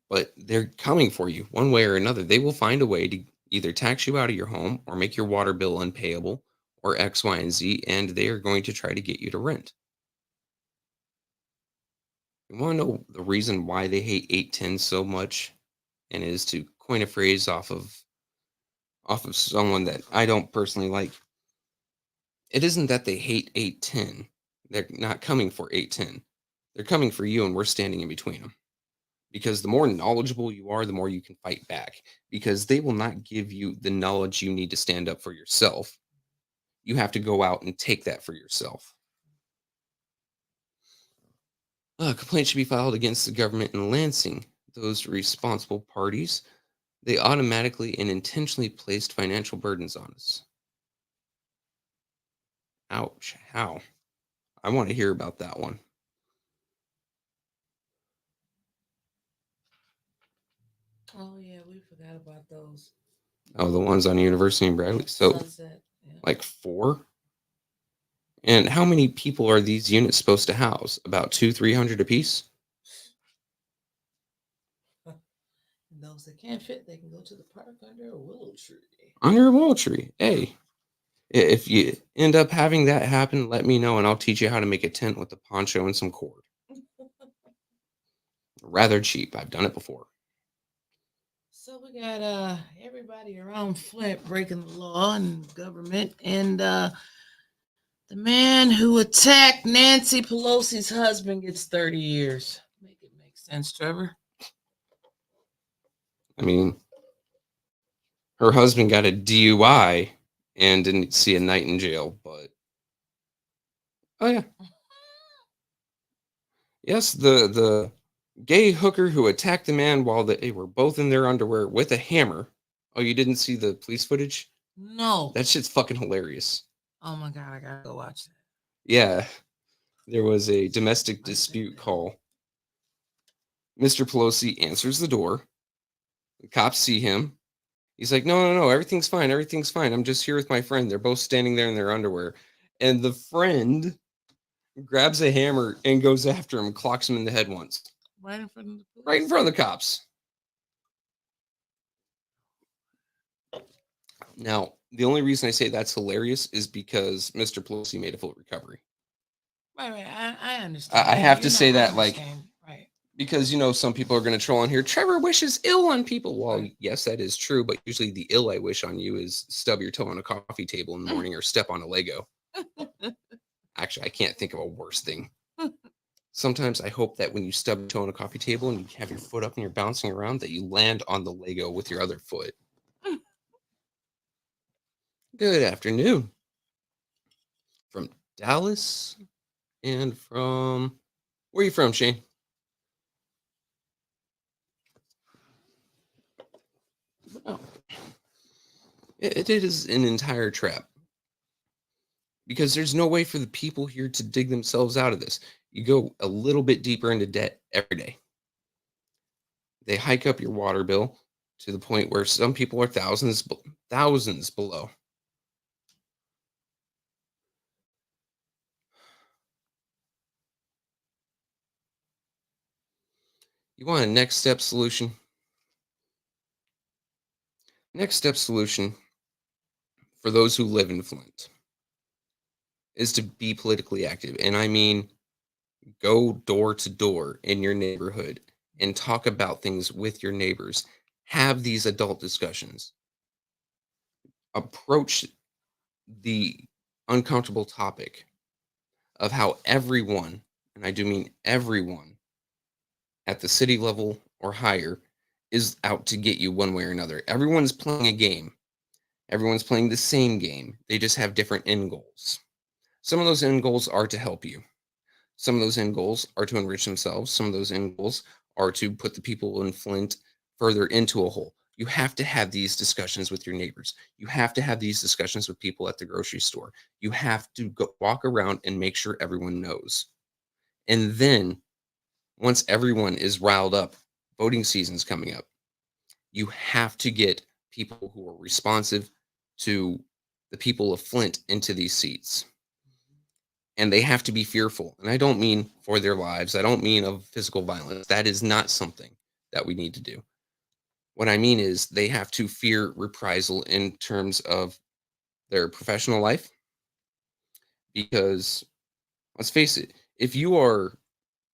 But they're coming for you one way or another. They will find a way to either tax you out of your home or make your water bill unpayable or X, Y, and Z, and they are going to try to get you to rent. You want to know the reason why they hate 810 so much? And it is, to coin a phrase off of off of someone that I don't personally like. It isn't that they hate 810. They're not coming for 810. They're coming for you, and we're standing in between them. Because the more knowledgeable you are, the more you can fight back. Because they will not give you the knowledge you need to stand up for yourself. You have to go out and take that for yourself. A complaint should be filed against the government in Lansing. Those responsible parties, they automatically and intentionally placed financial burdens on us. Ouch. How? I want to hear about that one. Oh yeah, we forgot about those. Oh, the ones on University in Bradley. So, Sunset. Yeah. like 4? And how many people are these units supposed to house? About 200-300 apiece? Those that can't fit, they can go to the park under a willow tree. Under a willow tree. Hey, if you end up having that happen, let me know and I'll teach you how to make a tent with a poncho and some cord. Rather cheap. I've done it before. So we got everybody around Flint breaking the law and government, and the man who attacked Nancy Pelosi's husband gets 30 years. Make it make sense, Trevor. I mean, her husband got a DUI and didn't see a night in jail, but oh yeah. Yes, the gay hooker who attacked the man while they were both in their underwear with a hammer. Oh, you didn't see the police footage? No. That shit's fucking hilarious. Oh my god, I gotta go watch that. Yeah. There was a domestic dispute call. Mr. Pelosi answers the door. The cops see him. He's like, no, everything's fine. Everything's fine. I'm just here with my friend. They're both standing there in their underwear. And the friend grabs a hammer and goes after him, clocks him in the head once. Right in front of the police? Right in front of the cops. Now, the only reason I say that's hilarious is because Mr. Pelosi made a full recovery. Right. I understand. I have to say that, like, right. because, some people are going to troll on here. Trevor wishes ill on people. Well, yes, that is true. But usually the ill I wish on you is stub your toe on a coffee table in the morning or step on a Lego. Actually, I can't think of a worse thing. Sometimes I hope that when you stub your toe on a coffee table and you have your foot up and you're bouncing around, that you land on the Lego with your other foot. Good afternoon. From Dallas and from... Where are you from, Shane? Oh. It is an entire trap. Because there's no way for the people here to dig themselves out of this. You go a little bit deeper into debt every day. They hike up your water bill to the point where some people are thousands below. You want a next step solution? Next step solution for those who live in Flint is to be politically active. And I mean, go door to door in your neighborhood and talk about things with your neighbors. Have these adult discussions. Approach the uncomfortable topic of how everyone, and I do mean everyone, at the city level or higher, is out to get you one way or another. Everyone's playing a game. Everyone's playing the same game. They just have different end goals. Some of those end goals are to help you. Some of those end goals are to enrich themselves. Some of those end goals are to put the people in Flint further into a hole. You have to have these discussions with your neighbors. You have to have these discussions with people at the grocery store. You have to go walk around and make sure everyone knows. And then once everyone is riled up, voting season's coming up. You have to get people who are responsive to the people of Flint into these seats. And they have to be fearful. And I don't mean for their lives. I don't mean of physical violence. That is not something that we need to do. What I mean is they have to fear reprisal in terms of their professional life. Because let's face it, if you are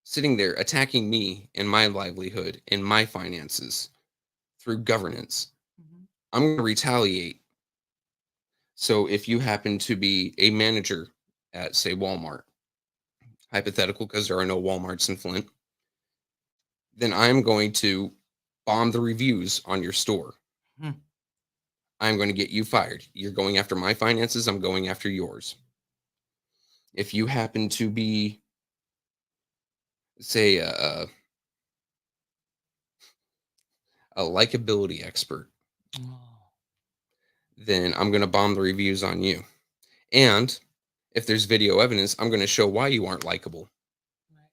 sitting there attacking me and my livelihood and my finances through governance, I'm going to retaliate So if you happen to be a manager at, say, Walmart, hypothetical because there are no Walmarts in Flint, then I'm going to bomb the reviews on your store. Hmm. I'm going to get you fired. You're going after my finances. I'm going after yours. If you happen to be, say, a likability expert, Oh, then I'm going to bomb the reviews on you. And if there's video evidence, I'm going to show why you aren't likable. right.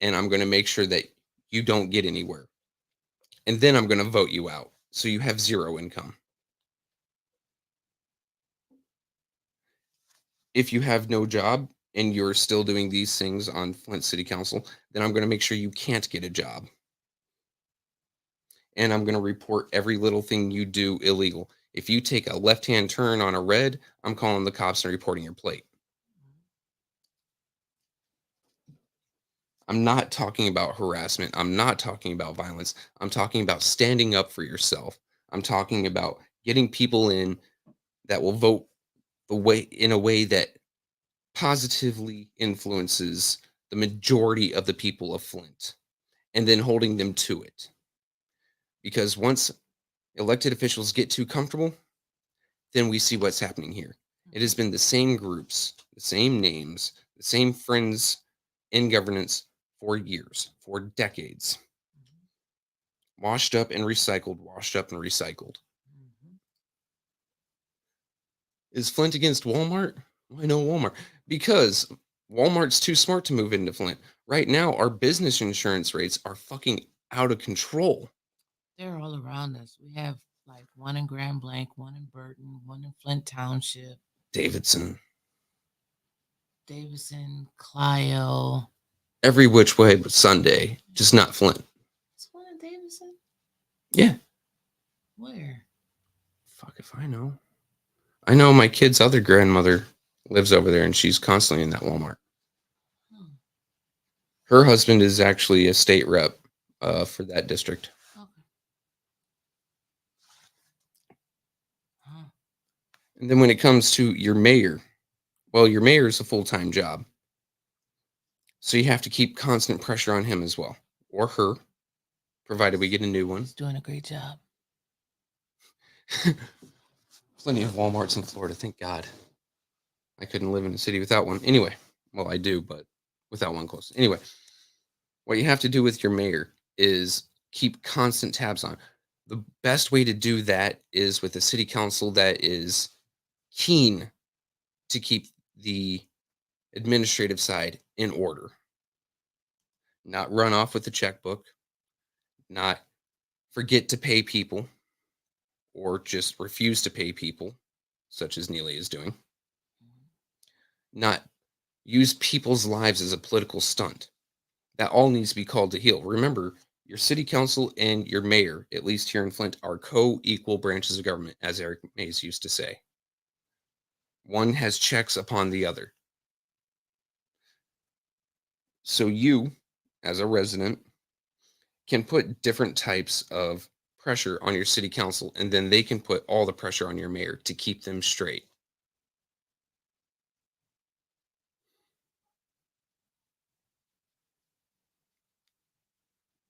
And I'm going to make sure that you don't get anywhere. And then I'm going to vote you out. So you have zero income. If you have no job and you're still doing these things on Flint City Council, then I'm going to make sure you can't get a job. And I'm going to report every little thing you do illegal. If you take a left-hand turn on a red, I'm calling the cops and reporting your plate. I'm not talking about harassment. I'm not talking about violence. I'm talking about standing up for yourself. I'm talking about getting people in that will vote in a way that positively influences the majority of the people of Flint, and then holding them to it. Because once elected officials get too comfortable, then we see what's happening here. It has been the same groups, the same names, the same friends in governance for years, for decades. Washed up and recycled, washed up and recycled. Mhm. Is Flint against Walmart? Why no Walmart? Because Walmart's too smart to move into Flint. Right now, our business insurance rates are fucking out of control. They're all around us. We have like one in Grand Blanc, one in Burton, one in Flint Township, Davidson. Davison, Clio. Every which way but Sunday, just not Flint. Is one in Davison? Yeah. Where? Fuck if I know. I know my kid's other grandmother lives over there and she's constantly in that Walmart. Oh, Her husband is actually a state rep for that district. okay. Huh. And then when it comes to your mayor, well, your mayor is a full-time job. So you have to keep constant pressure on him as well, or her, provided we get a new one. He's doing a great job. Plenty of Walmarts in Florida, thank God. I couldn't live in a city without one. Anyway, well, I do, but without one close. Anyway, what you have to do with your mayor is keep constant tabs on. The best way to do that is with a city council that is keen to keep the administrative side in order. Not run off with the checkbook, not forget to pay people, or just refuse to pay people, such as Neely is doing. Not use people's lives as a political stunt. That all needs to be called to heel. Remember, your city council and your mayor, at least here in Flint, are co-equal branches of government, as Eric Mays used to say. One has checks upon the other. So you, as a resident, can put different types of pressure on your city council, and then they can put all the pressure on your mayor to keep them straight.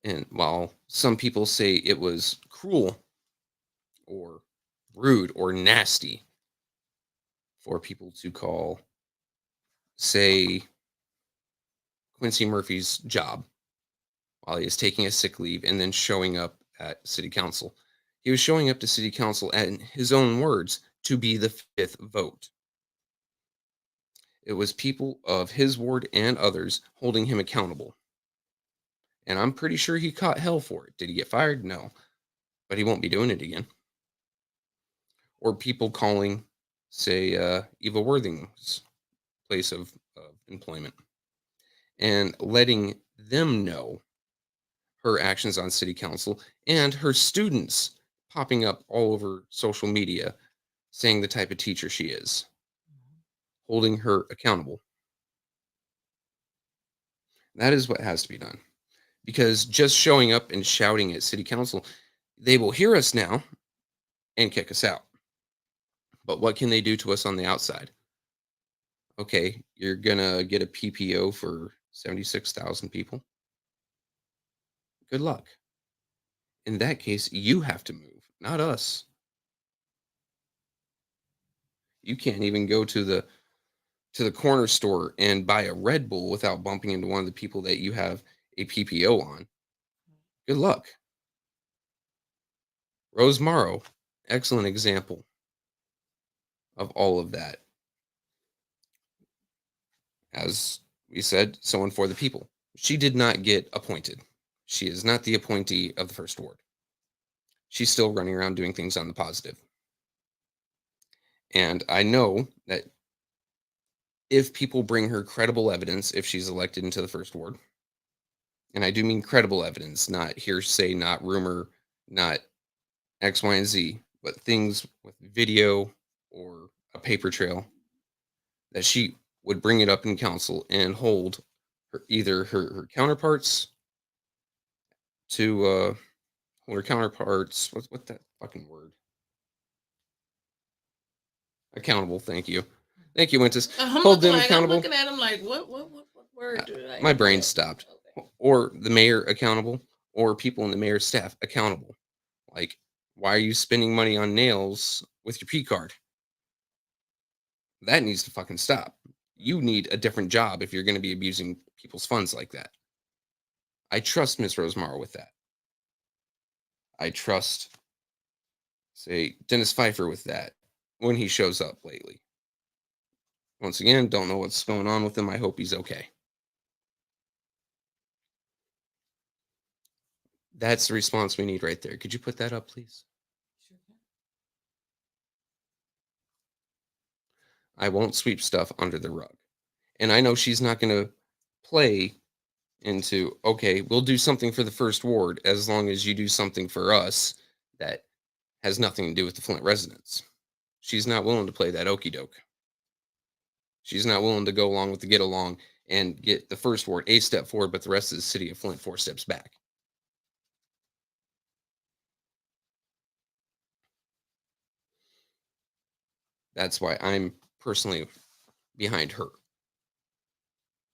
And while some people say it was cruel or rude or nasty for people to call, say, Quincy Murphy's job while he is taking a sick leave and then showing up at city council. He was showing up to city council, in his own words, to be the fifth vote. It was people of his ward and others holding him accountable. And I'm pretty sure he caught hell for it. Did he get fired? No. But he won't be doing it again. Or people calling, say, Eva Worthing's place of employment and letting them know her actions on city council and her students popping up all over social media saying the type of teacher she is, holding her accountable. That is what has to be done. Because just showing up and shouting at city council, they will hear us now and kick us out. But what can they do to us on the outside? Okay, you're gonna get a PPO for 76,000 people. Good luck. In that case, you have to move, not us. You can't even go to the corner store and buy a Red Bull without bumping into one of the people that you have a PPO on. Good luck. Rose Morrow, excellent example of all of that. As we said, someone for the people. She did not get appointed. She is not the appointee of the first ward. She's still running around doing things on the positive. And I know that if people bring her credible evidence, if she's elected into the first ward, and I do mean credible evidence, not hearsay, not rumor, not X, Y, and Z, but things with video or a paper trail, that she would bring it up in council and hold either her counterparts to hold her counterparts. What that fucking word? Accountable. Thank you, Wintus. Hold them accountable. I'm looking at him like, what word? My brain stopped. Okay. Or the mayor accountable, or people in the mayor's staff accountable. Like, why are you spending money on nails with your P card? That needs to fucking stop. You need a different job if you're going to be abusing people's funds like that. I trust Miss Rosemar with that. I trust, say, Dennis Pfeiffer with that when he shows up lately. Once again, don't know what's going on with him. I hope he's okay. That's the response we need right there. Could you put that up, please? Sure can. I won't sweep stuff under the rug. And I know she's not going to play into, okay, we'll do something for the first ward as long as you do something for us that has nothing to do with the Flint residents. She's not willing to play that okey doke. She's not willing to go along with the get along and get the first ward a step forward, but the rest of the city of Flint 4 steps back. That's why I'm personally behind her.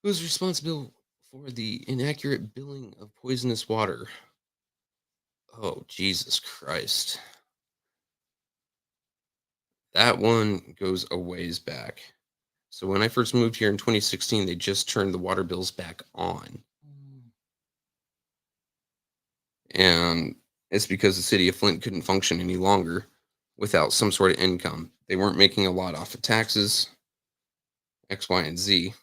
Who's responsible for the inaccurate billing of poisonous water? Oh, Jesus Christ. That one goes a ways back. So when I first moved here in 2016, they just turned the water bills back on. And it's because the city of Flint couldn't function any longer without some sort of income. They weren't making a lot off of taxes, X, Y, and Z.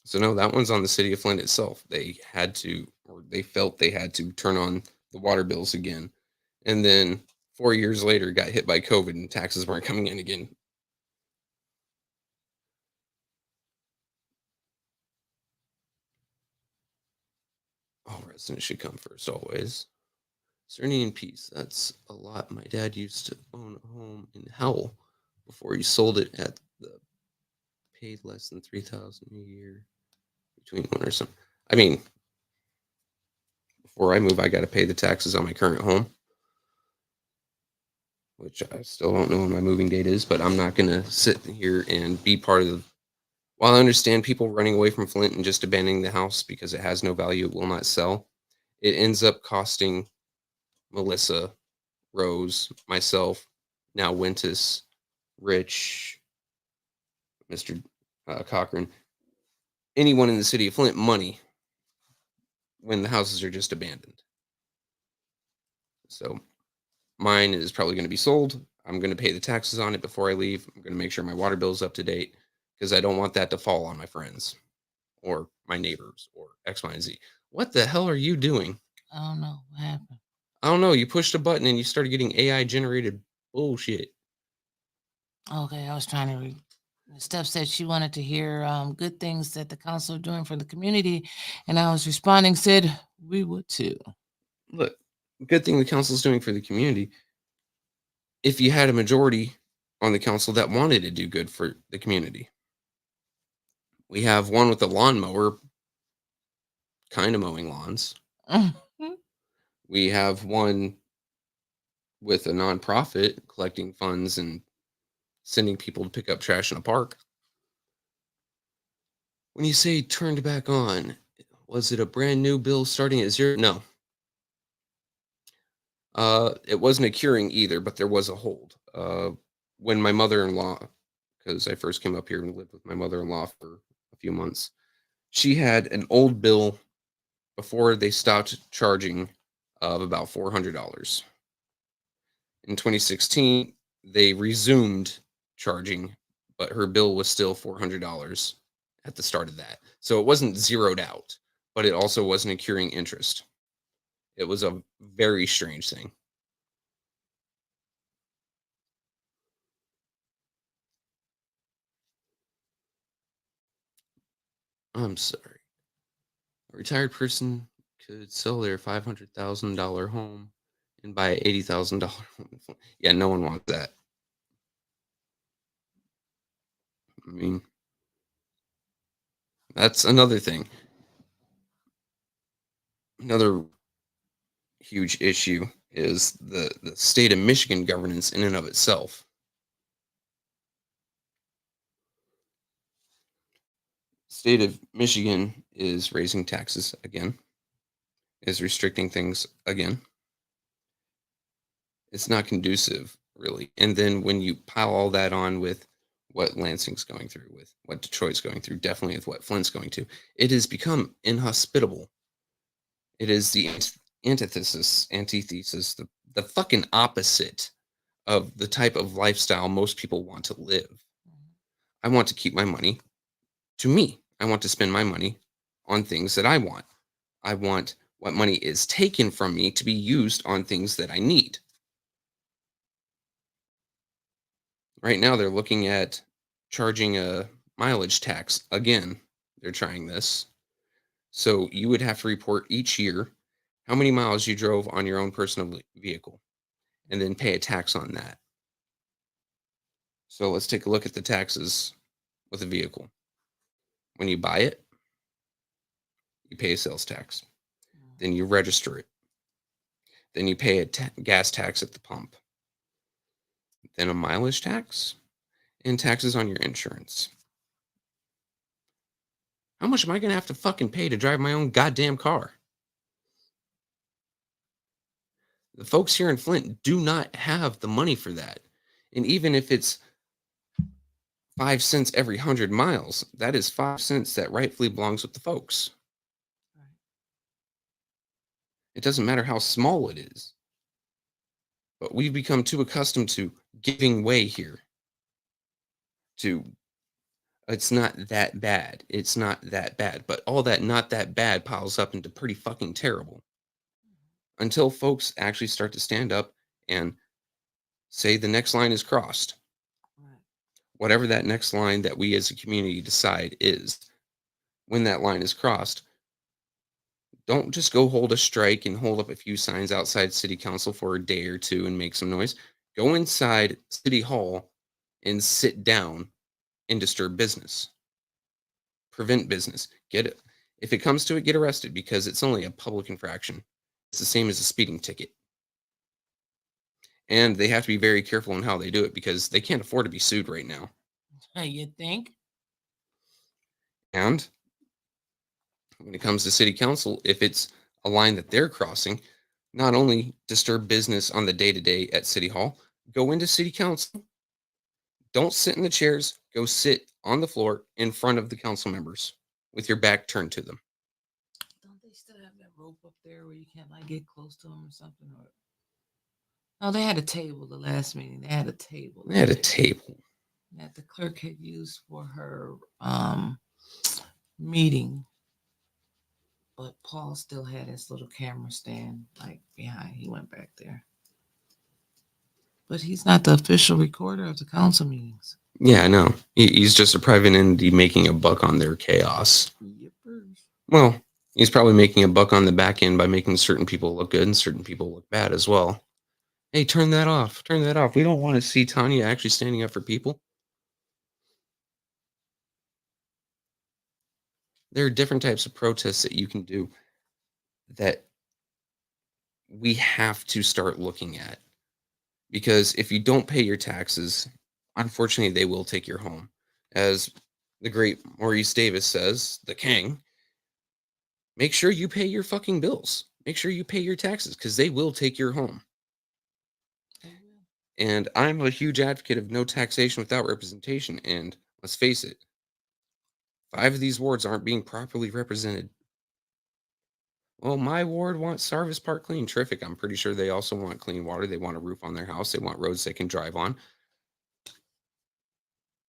So no, that one's on the city of Flint itself. They had to, or they felt they had to turn on the water bills again. And then 4 years later, got hit by COVID and taxes weren't coming in again. All residents should come first, always. Serenity and peace. That's a lot. My dad used to own a home in Howell before he sold it at the paid less than $3,000 a year between one or some. I mean, before I move, I got to pay the taxes on my current home, which I still don't know when my moving date is. But I'm not going to sit here and be part of the. While I understand people running away from Flint and just abandoning the house because it has no value, it will not sell. It ends up costing Melissa, Rose, myself, now Wintus, Rich, Mr. Cochran, anyone in the city of Flint money when the houses are just abandoned. So mine is probably going to be sold. I'm going to pay the taxes on it before I leave. I'm going to make sure my water bill is up to date because I don't want that to fall on my friends or my neighbors or X, Y, and Z. What the hell are you doing? I don't know what happened. I don't know. You pushed a button and you started getting AI generated bullshit. Okay, I was trying to read. Steph said she wanted to hear good things that the council are doing for the community, and I was responding, said we would too. Look, good thing the council's doing for the community. If you had a majority on the council that wanted to do good for the community, we have one with a lawnmower, kind of mowing lawns. We have one with a nonprofit collecting funds and sending people to pick up trash in a park. When you say turned back on, was it a brand new bill starting at zero? No. It wasn't a curing either, but there was a hold. When my mother-in-law, because I first came up here and lived with my mother-in-law for a few months, she had an old bill before they stopped charging of about $400. In 2016, they resumed charging, but her bill was still $400 at the start of that. So it wasn't zeroed out, but it also wasn't accruing interest. It was a very strange thing. I'm sorry. A retired person could sell their $500,000 home and buy an $80,000 home. Yeah, no one wants that. I mean, that's another thing. Another huge issue is the state of Michigan governance in and of itself. State of Michigan is raising taxes again, is restricting things again. It's not conducive, really. And then when you pile all that on with what Lansing's going through, with what Detroit's going through, definitely with what Flint's going to, it has become inhospitable. It is the antithesis, the fucking opposite of the type of lifestyle most people want to live. I want to keep my money to me. I want to spend my money on things that I want. I want what money is taken from me to be used on things that I need. Right now, they're looking at charging a mileage tax again. They're trying this. So you would have to report each year how many miles you drove on your own personal vehicle and then pay a tax on that. So let's take a look at the taxes with a vehicle. When you buy it, you pay a sales tax. Then you register it. Then you pay a gas tax at the pump. Then a mileage tax and taxes on your insurance. How much am I going to have to fucking pay to drive my own goddamn car? The folks here in Flint do not have the money for that. And even if it's 5 cents every 100 miles, that is 5 cents that rightfully belongs with the folks. It doesn't matter how small it is. But we've become too accustomed to giving way here. It's not that bad. It's not that bad. But all that not that bad piles up into pretty fucking terrible. Until folks actually start to stand up and say the next line is crossed. Whatever that next line that we as a community decide is, when that line is crossed, don't just go hold a strike and hold up a few signs outside city council for a day or two and make some noise. Go inside city hall and sit down and disturb business. Prevent business. Get it. If it comes to it, get arrested because it's only a public infraction. It's the same as a speeding ticket. And they have to be very careful in how they do it because they can't afford to be sued right now. You think? And when it comes to city council, if it's a line that they're crossing, not only disturb business on the day-to-day at city hall, go into city council. Don't sit in the chairs. Go sit on the floor in front of the council members with your back turned to them. Don't they still have that rope up there where you can't like get close to them or something? Or no, they had a table the last meeting. They had a table. They had a table that the clerk had used for her meeting. But Paul still had his little camera stand like behind. He went back there. But he's not the official recorder of the council meetings. Yeah, I know. He's just a private entity making a buck on their chaos. Yippers. Well, he's probably making a buck on the back end by making certain people look good and certain people look bad as well. Hey, turn that off. Turn that off. We don't want to see Tanya actually standing up for people. There are different types of protests that you can do that we have to start looking at. Because if you don't pay your taxes, unfortunately, they will take your home. As the great Maurice Davis says, the king, make sure you pay your fucking bills. Make sure you pay your taxes because they will take your home. And I'm a huge advocate of no taxation without representation. And let's face it, 5 of these wards aren't being properly represented. Well, my ward wants Sarvis Park clean. Terrific. I'm pretty sure they also want clean water. They want a roof on their house. They want roads they can drive on.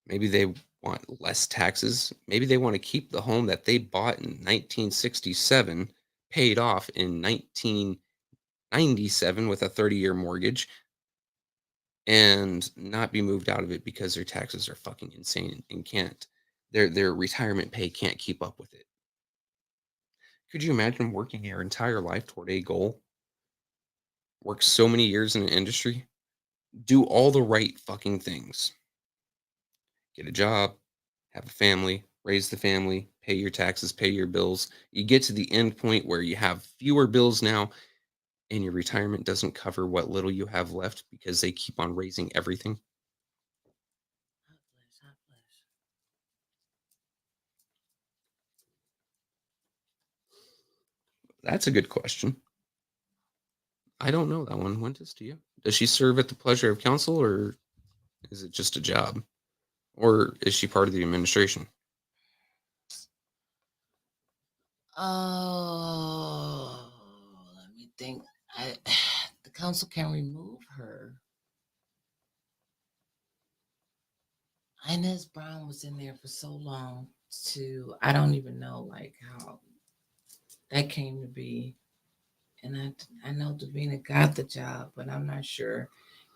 Maybe they want less taxes. Maybe they want to keep the home that they bought in 1967, paid off in 1997 with a 30-year mortgage, and not be moved out of it because their taxes are fucking insane and can't their retirement pay can't keep up with it. Could you imagine working your entire life toward a goal? Work so many years in an industry, do all the right fucking things. Get a job, have a family, raise the family, pay your taxes, pay your bills. You get to the end point where you have fewer bills now and your retirement doesn't cover what little you have left because they keep on raising everything. That's a good question. I don't know that one. Wentis, do you? Does she serve at the pleasure of council or is it just a job? Or is she part of the administration? Oh, let me think. The council can remove her. Inez Brown was in there for so long I don't even know like how that came to be. And I know Davina got the job, but I'm not sure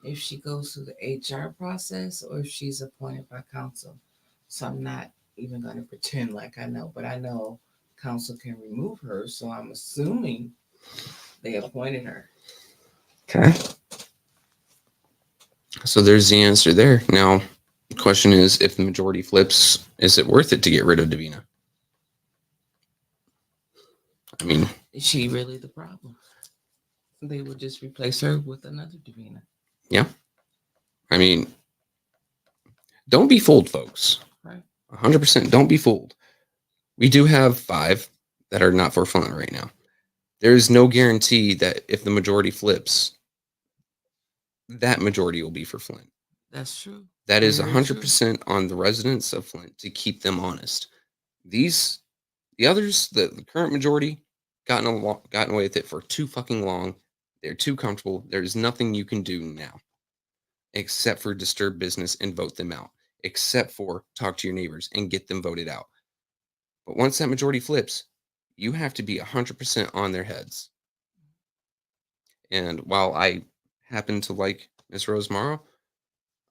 if she goes through the HR process or if she's appointed by council. So I'm not even going to pretend like I know, but I know council can remove her. So I'm assuming they appointed her. Okay. So there's the answer there. Now, the question is, if the majority flips, is it worth it to get rid of Davina? I mean, is she really the problem? They would just replace her with another Davina. Yeah. I mean, don't be fooled, folks. Right. 100% don't be fooled. We do have 5 that are not for Flint right now. There is no guarantee that if the majority flips, that majority will be for Flint. That's true. That is 100% on the residents of Flint to keep them honest. The others, the current majority, gotten away with it for too fucking long. They're too comfortable. There's nothing you can do now except for disturb business and vote them out, except for talk to your neighbors and get them voted out. But once that majority flips, you have to be 100% on their heads. And while I happen to like Miss Rose Morrow,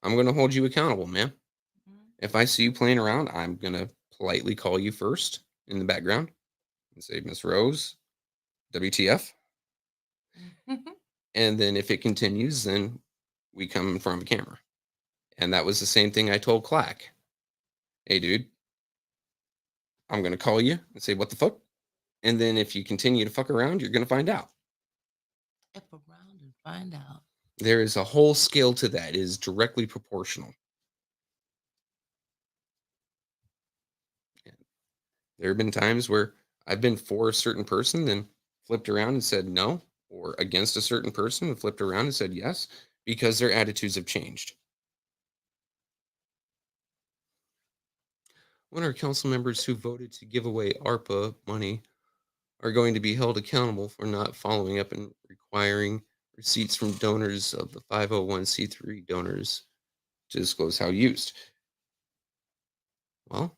I'm going to hold you accountable, man. Mm-hmm. If I see you playing around, I'm going to politely call you first in the background and say, Miss Rose, WTF? And then if it continues, then we come in front of a camera. And that was the same thing I told Clack. Hey, dude, I'm going to call you and say, what the fuck? And then if you continue to fuck around, you're going to find out. F around and find out. There is a whole scale to that. It is directly proportional. There have been times where I've been for a certain person, then flipped around and said no, or against a certain person and flipped around and said yes, because their attitudes have changed. When our council members who voted to give away ARPA money are going to be held accountable for not following up and requiring receipts from donors of the 501c3 donors to disclose how used? Well,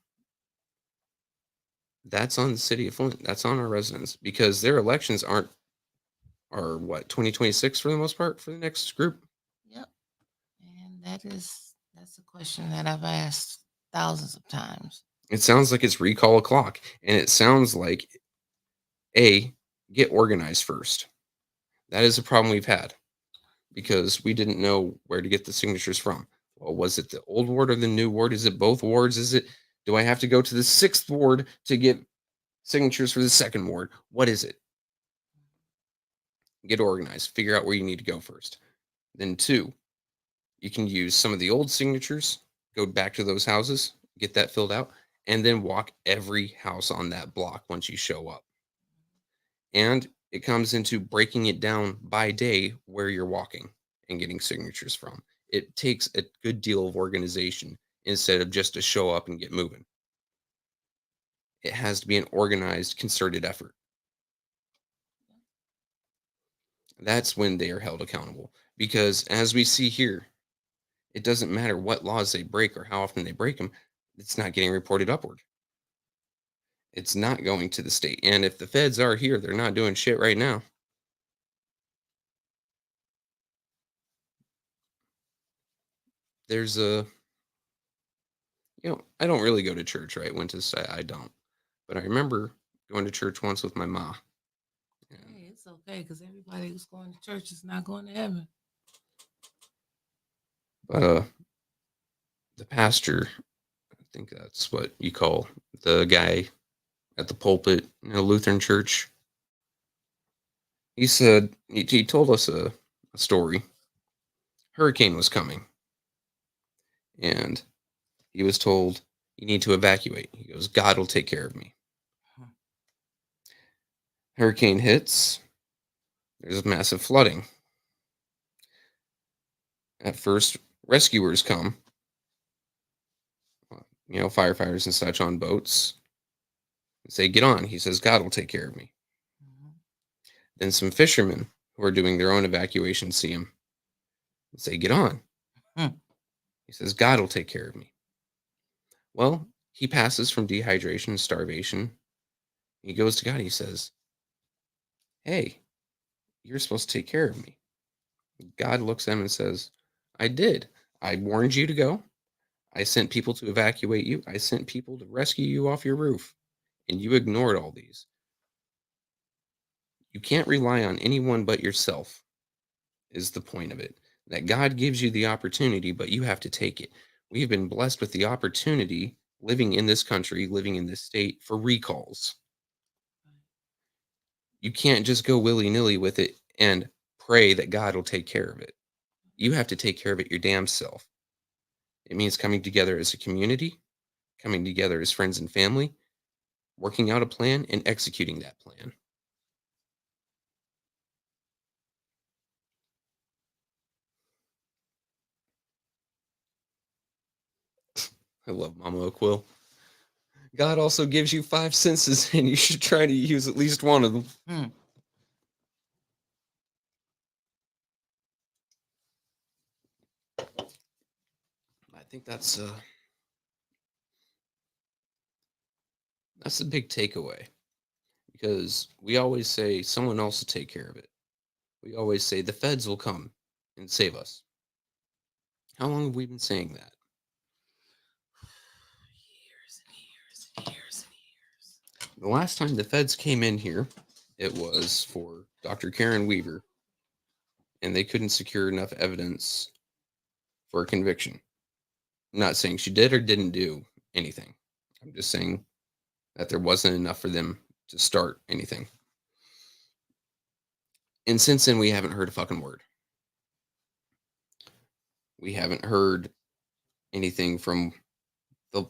that's on the city of Flint. That's on our residents because their elections are what, 2026 for the most part for the next group? Yep. And that's a question that I've asked thousands of times. It sounds like it's recall a clock, and it sounds like get organized first. That is a problem we've had because we didn't know where to get the signatures from. Well, was it the old ward or the new ward? Is it both wards? Do I have to go to the 6th ward to get signatures for the 2nd ward? What is it? Get organized. Figure out where you need to go first. Then 2, You can use some of the old signatures, go back to those houses, get that filled out, and then walk every house on that block once you show up. And it comes into breaking it down by day where you're walking and getting signatures from. It takes a good deal of organization instead of just to show up and get moving. It has to be an organized, concerted effort. That's when they are held accountable. Because as we see here, it doesn't matter what laws they break or how often they break them, it's not getting reported upward. It's not going to the state. And if the feds are here, they're not doing shit right now. There's a, I don't really go to church, right? When to say I don't. But I remember going to church once with my ma. Hey, it's okay because everybody who's going to church is not going to heaven. But the pastor, I think that's what you call the guy at the pulpit in a Lutheran church. He said, he told us a story. Hurricane was coming. And he was told, you need to evacuate. He goes, God will take care of me. Hurricane hits. There's massive flooding. At first, rescuers come. Firefighters and such on boats. And say, get on. He says, God will take care of me. Then some fishermen who are doing their own evacuation see him and say, get on. He says, God will take care of me. Well, he passes from dehydration and starvation. He goes to God. He says, hey, you're supposed to take care of me. God looks at him and says, I did. I warned you to go. I sent people to evacuate you. I sent people to rescue you off your roof. And you ignored all these. You can't rely on anyone but yourself, is the point of it. That God gives you the opportunity, but you have to take it. We've been blessed with the opportunity living in this country, living in this state for recalls. You can't just go willy-nilly with it and pray that God will take care of it. You have to take care of it your damn self. It means coming together as a community, coming together as friends and family, working out a plan and executing that plan. I love Mama Quill. God also gives you 5 senses, and you should try to use at least one of them. I think that's a big takeaway, because we always say someone else will take care of it. We always say the feds will come and save us. How long have we been saying that? Years and years and years and years. The last time the feds came in here, it was for Dr. Karen Weaver, and they couldn't secure enough evidence for a conviction. I'm not saying she did or didn't do anything. I'm just saying that there wasn't enough for them to start anything. And since then, we haven't heard a fucking word. We haven't heard anything from the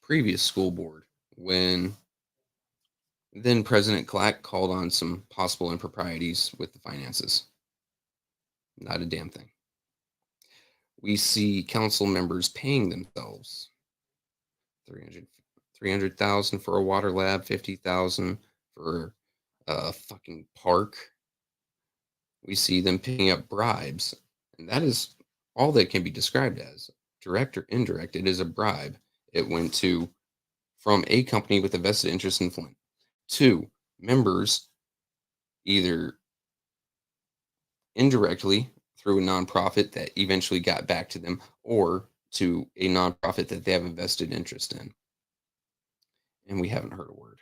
previous school board when then President Clack called on some possible improprieties with the finances. Not a damn thing. We see council members paying themselves $300,000 for a water lab, $50,000 for a fucking park. We see them picking up bribes, and that is all that can be described as. Direct or indirect, it is a bribe. It went from a company with a vested interest in Flint to members, either indirectly through a nonprofit that eventually got back to them, or to a nonprofit that they have a vested interest in. And we haven't heard a word.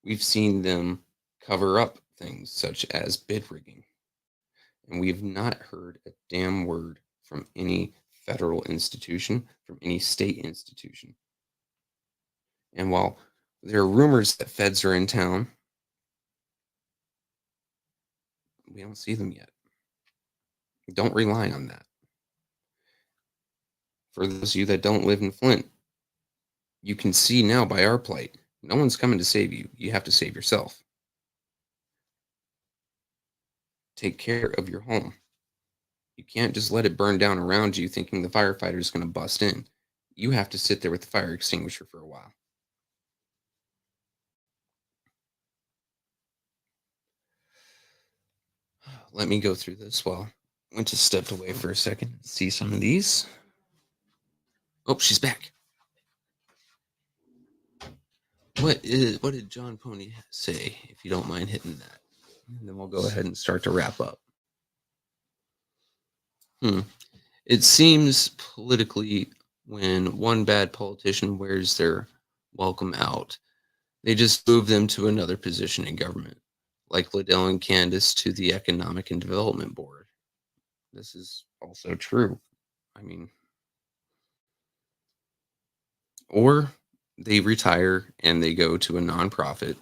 We've seen them cover up things such as bid rigging. And we have not heard a damn word from any federal institution, from any state institution. And while there are rumors that feds are in town, we don't see them yet. Don't rely on that. For those of you that don't live in Flint, you can see now by our plight, no one's coming to save you. You have to save yourself. Take care of your home. You can't just let it burn down around you thinking the firefighter is going to bust in. You have to sit there with the fire extinguisher for a while. Let me go through this while I just stepped away for a second. See some of these. Oh, she's back. What did John Pony say? If you don't mind hitting that, and then we'll go ahead and start to wrap up. It seems politically, when one bad politician wears their welcome out, they just move them to another position in government, like Liddell and Candace to the Economic and Development Board. This is also true. I mean, or they retire and they go to a nonprofit.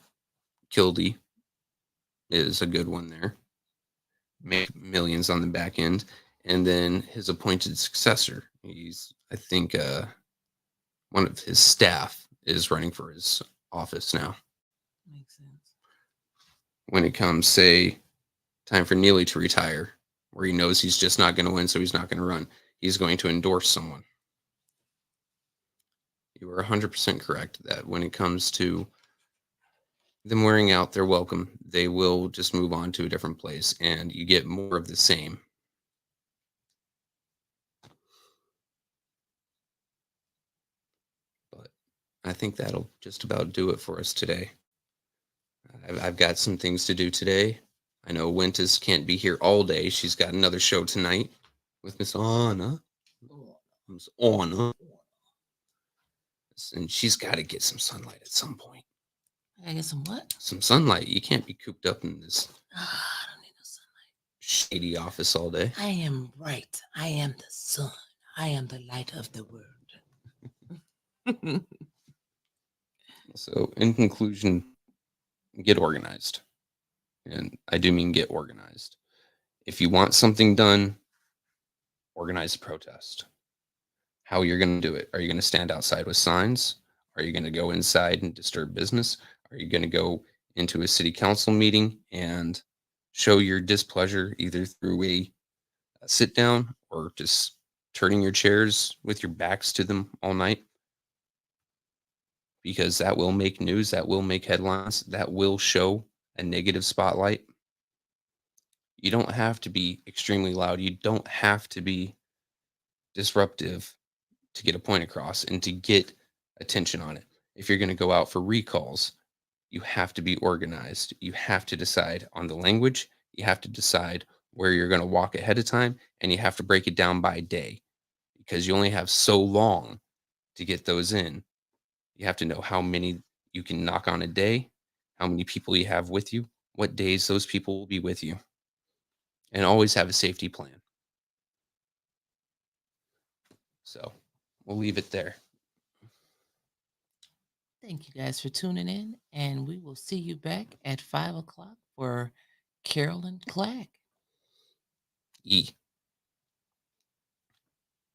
Kildee is a good one there. Make millions on the back end. And then his appointed successor, I think one of his staff is running for his office now. Makes sense. When it comes, say, time for Neely to retire, where he knows he's just not going to win, so he's not going to run, he's going to endorse someone. You are 100% correct that when it comes to them wearing out their welcome, they will just move on to a different place, and you get more of the same. But I think that'll just about do it for us today. I've got some things to do today. I know Wintis can't be here all day. She's got another show tonight with Miss Anna. Miss Anna. And she's got to get some sunlight at some point. I gotta get some what? Some sunlight. You can't be cooped up in this I don't need no sunlight. shady office all day. I am bright. I am the sun. I am the light of the world. So, in conclusion, get organized. And I do mean get organized. If you want something done, organize a protest. How you're going to do it? Are you going to stand outside with signs? Are you going to go inside and disturb business? Are you going to go into a city council meeting and show your displeasure either through a sit down or just turning your chairs with your backs to them all night? Because that will make news, that will make headlines, that will show a negative spotlight. You don't have to be extremely loud. You don't have to be disruptive to get a point across and to get attention on it. If you're going to go out for recalls, you have to be organized. You have to decide on the language. You have to decide where you're going to walk ahead of time, and you have to break it down by day because you only have so long to get those in. You have to know how many you can knock on a day, how many people you have with you, what days those people will be with you, and always have a safety plan. So we'll leave it there. Thank you guys for tuning in, and we will see you back at 5 o'clock for Carolyn Clack. E.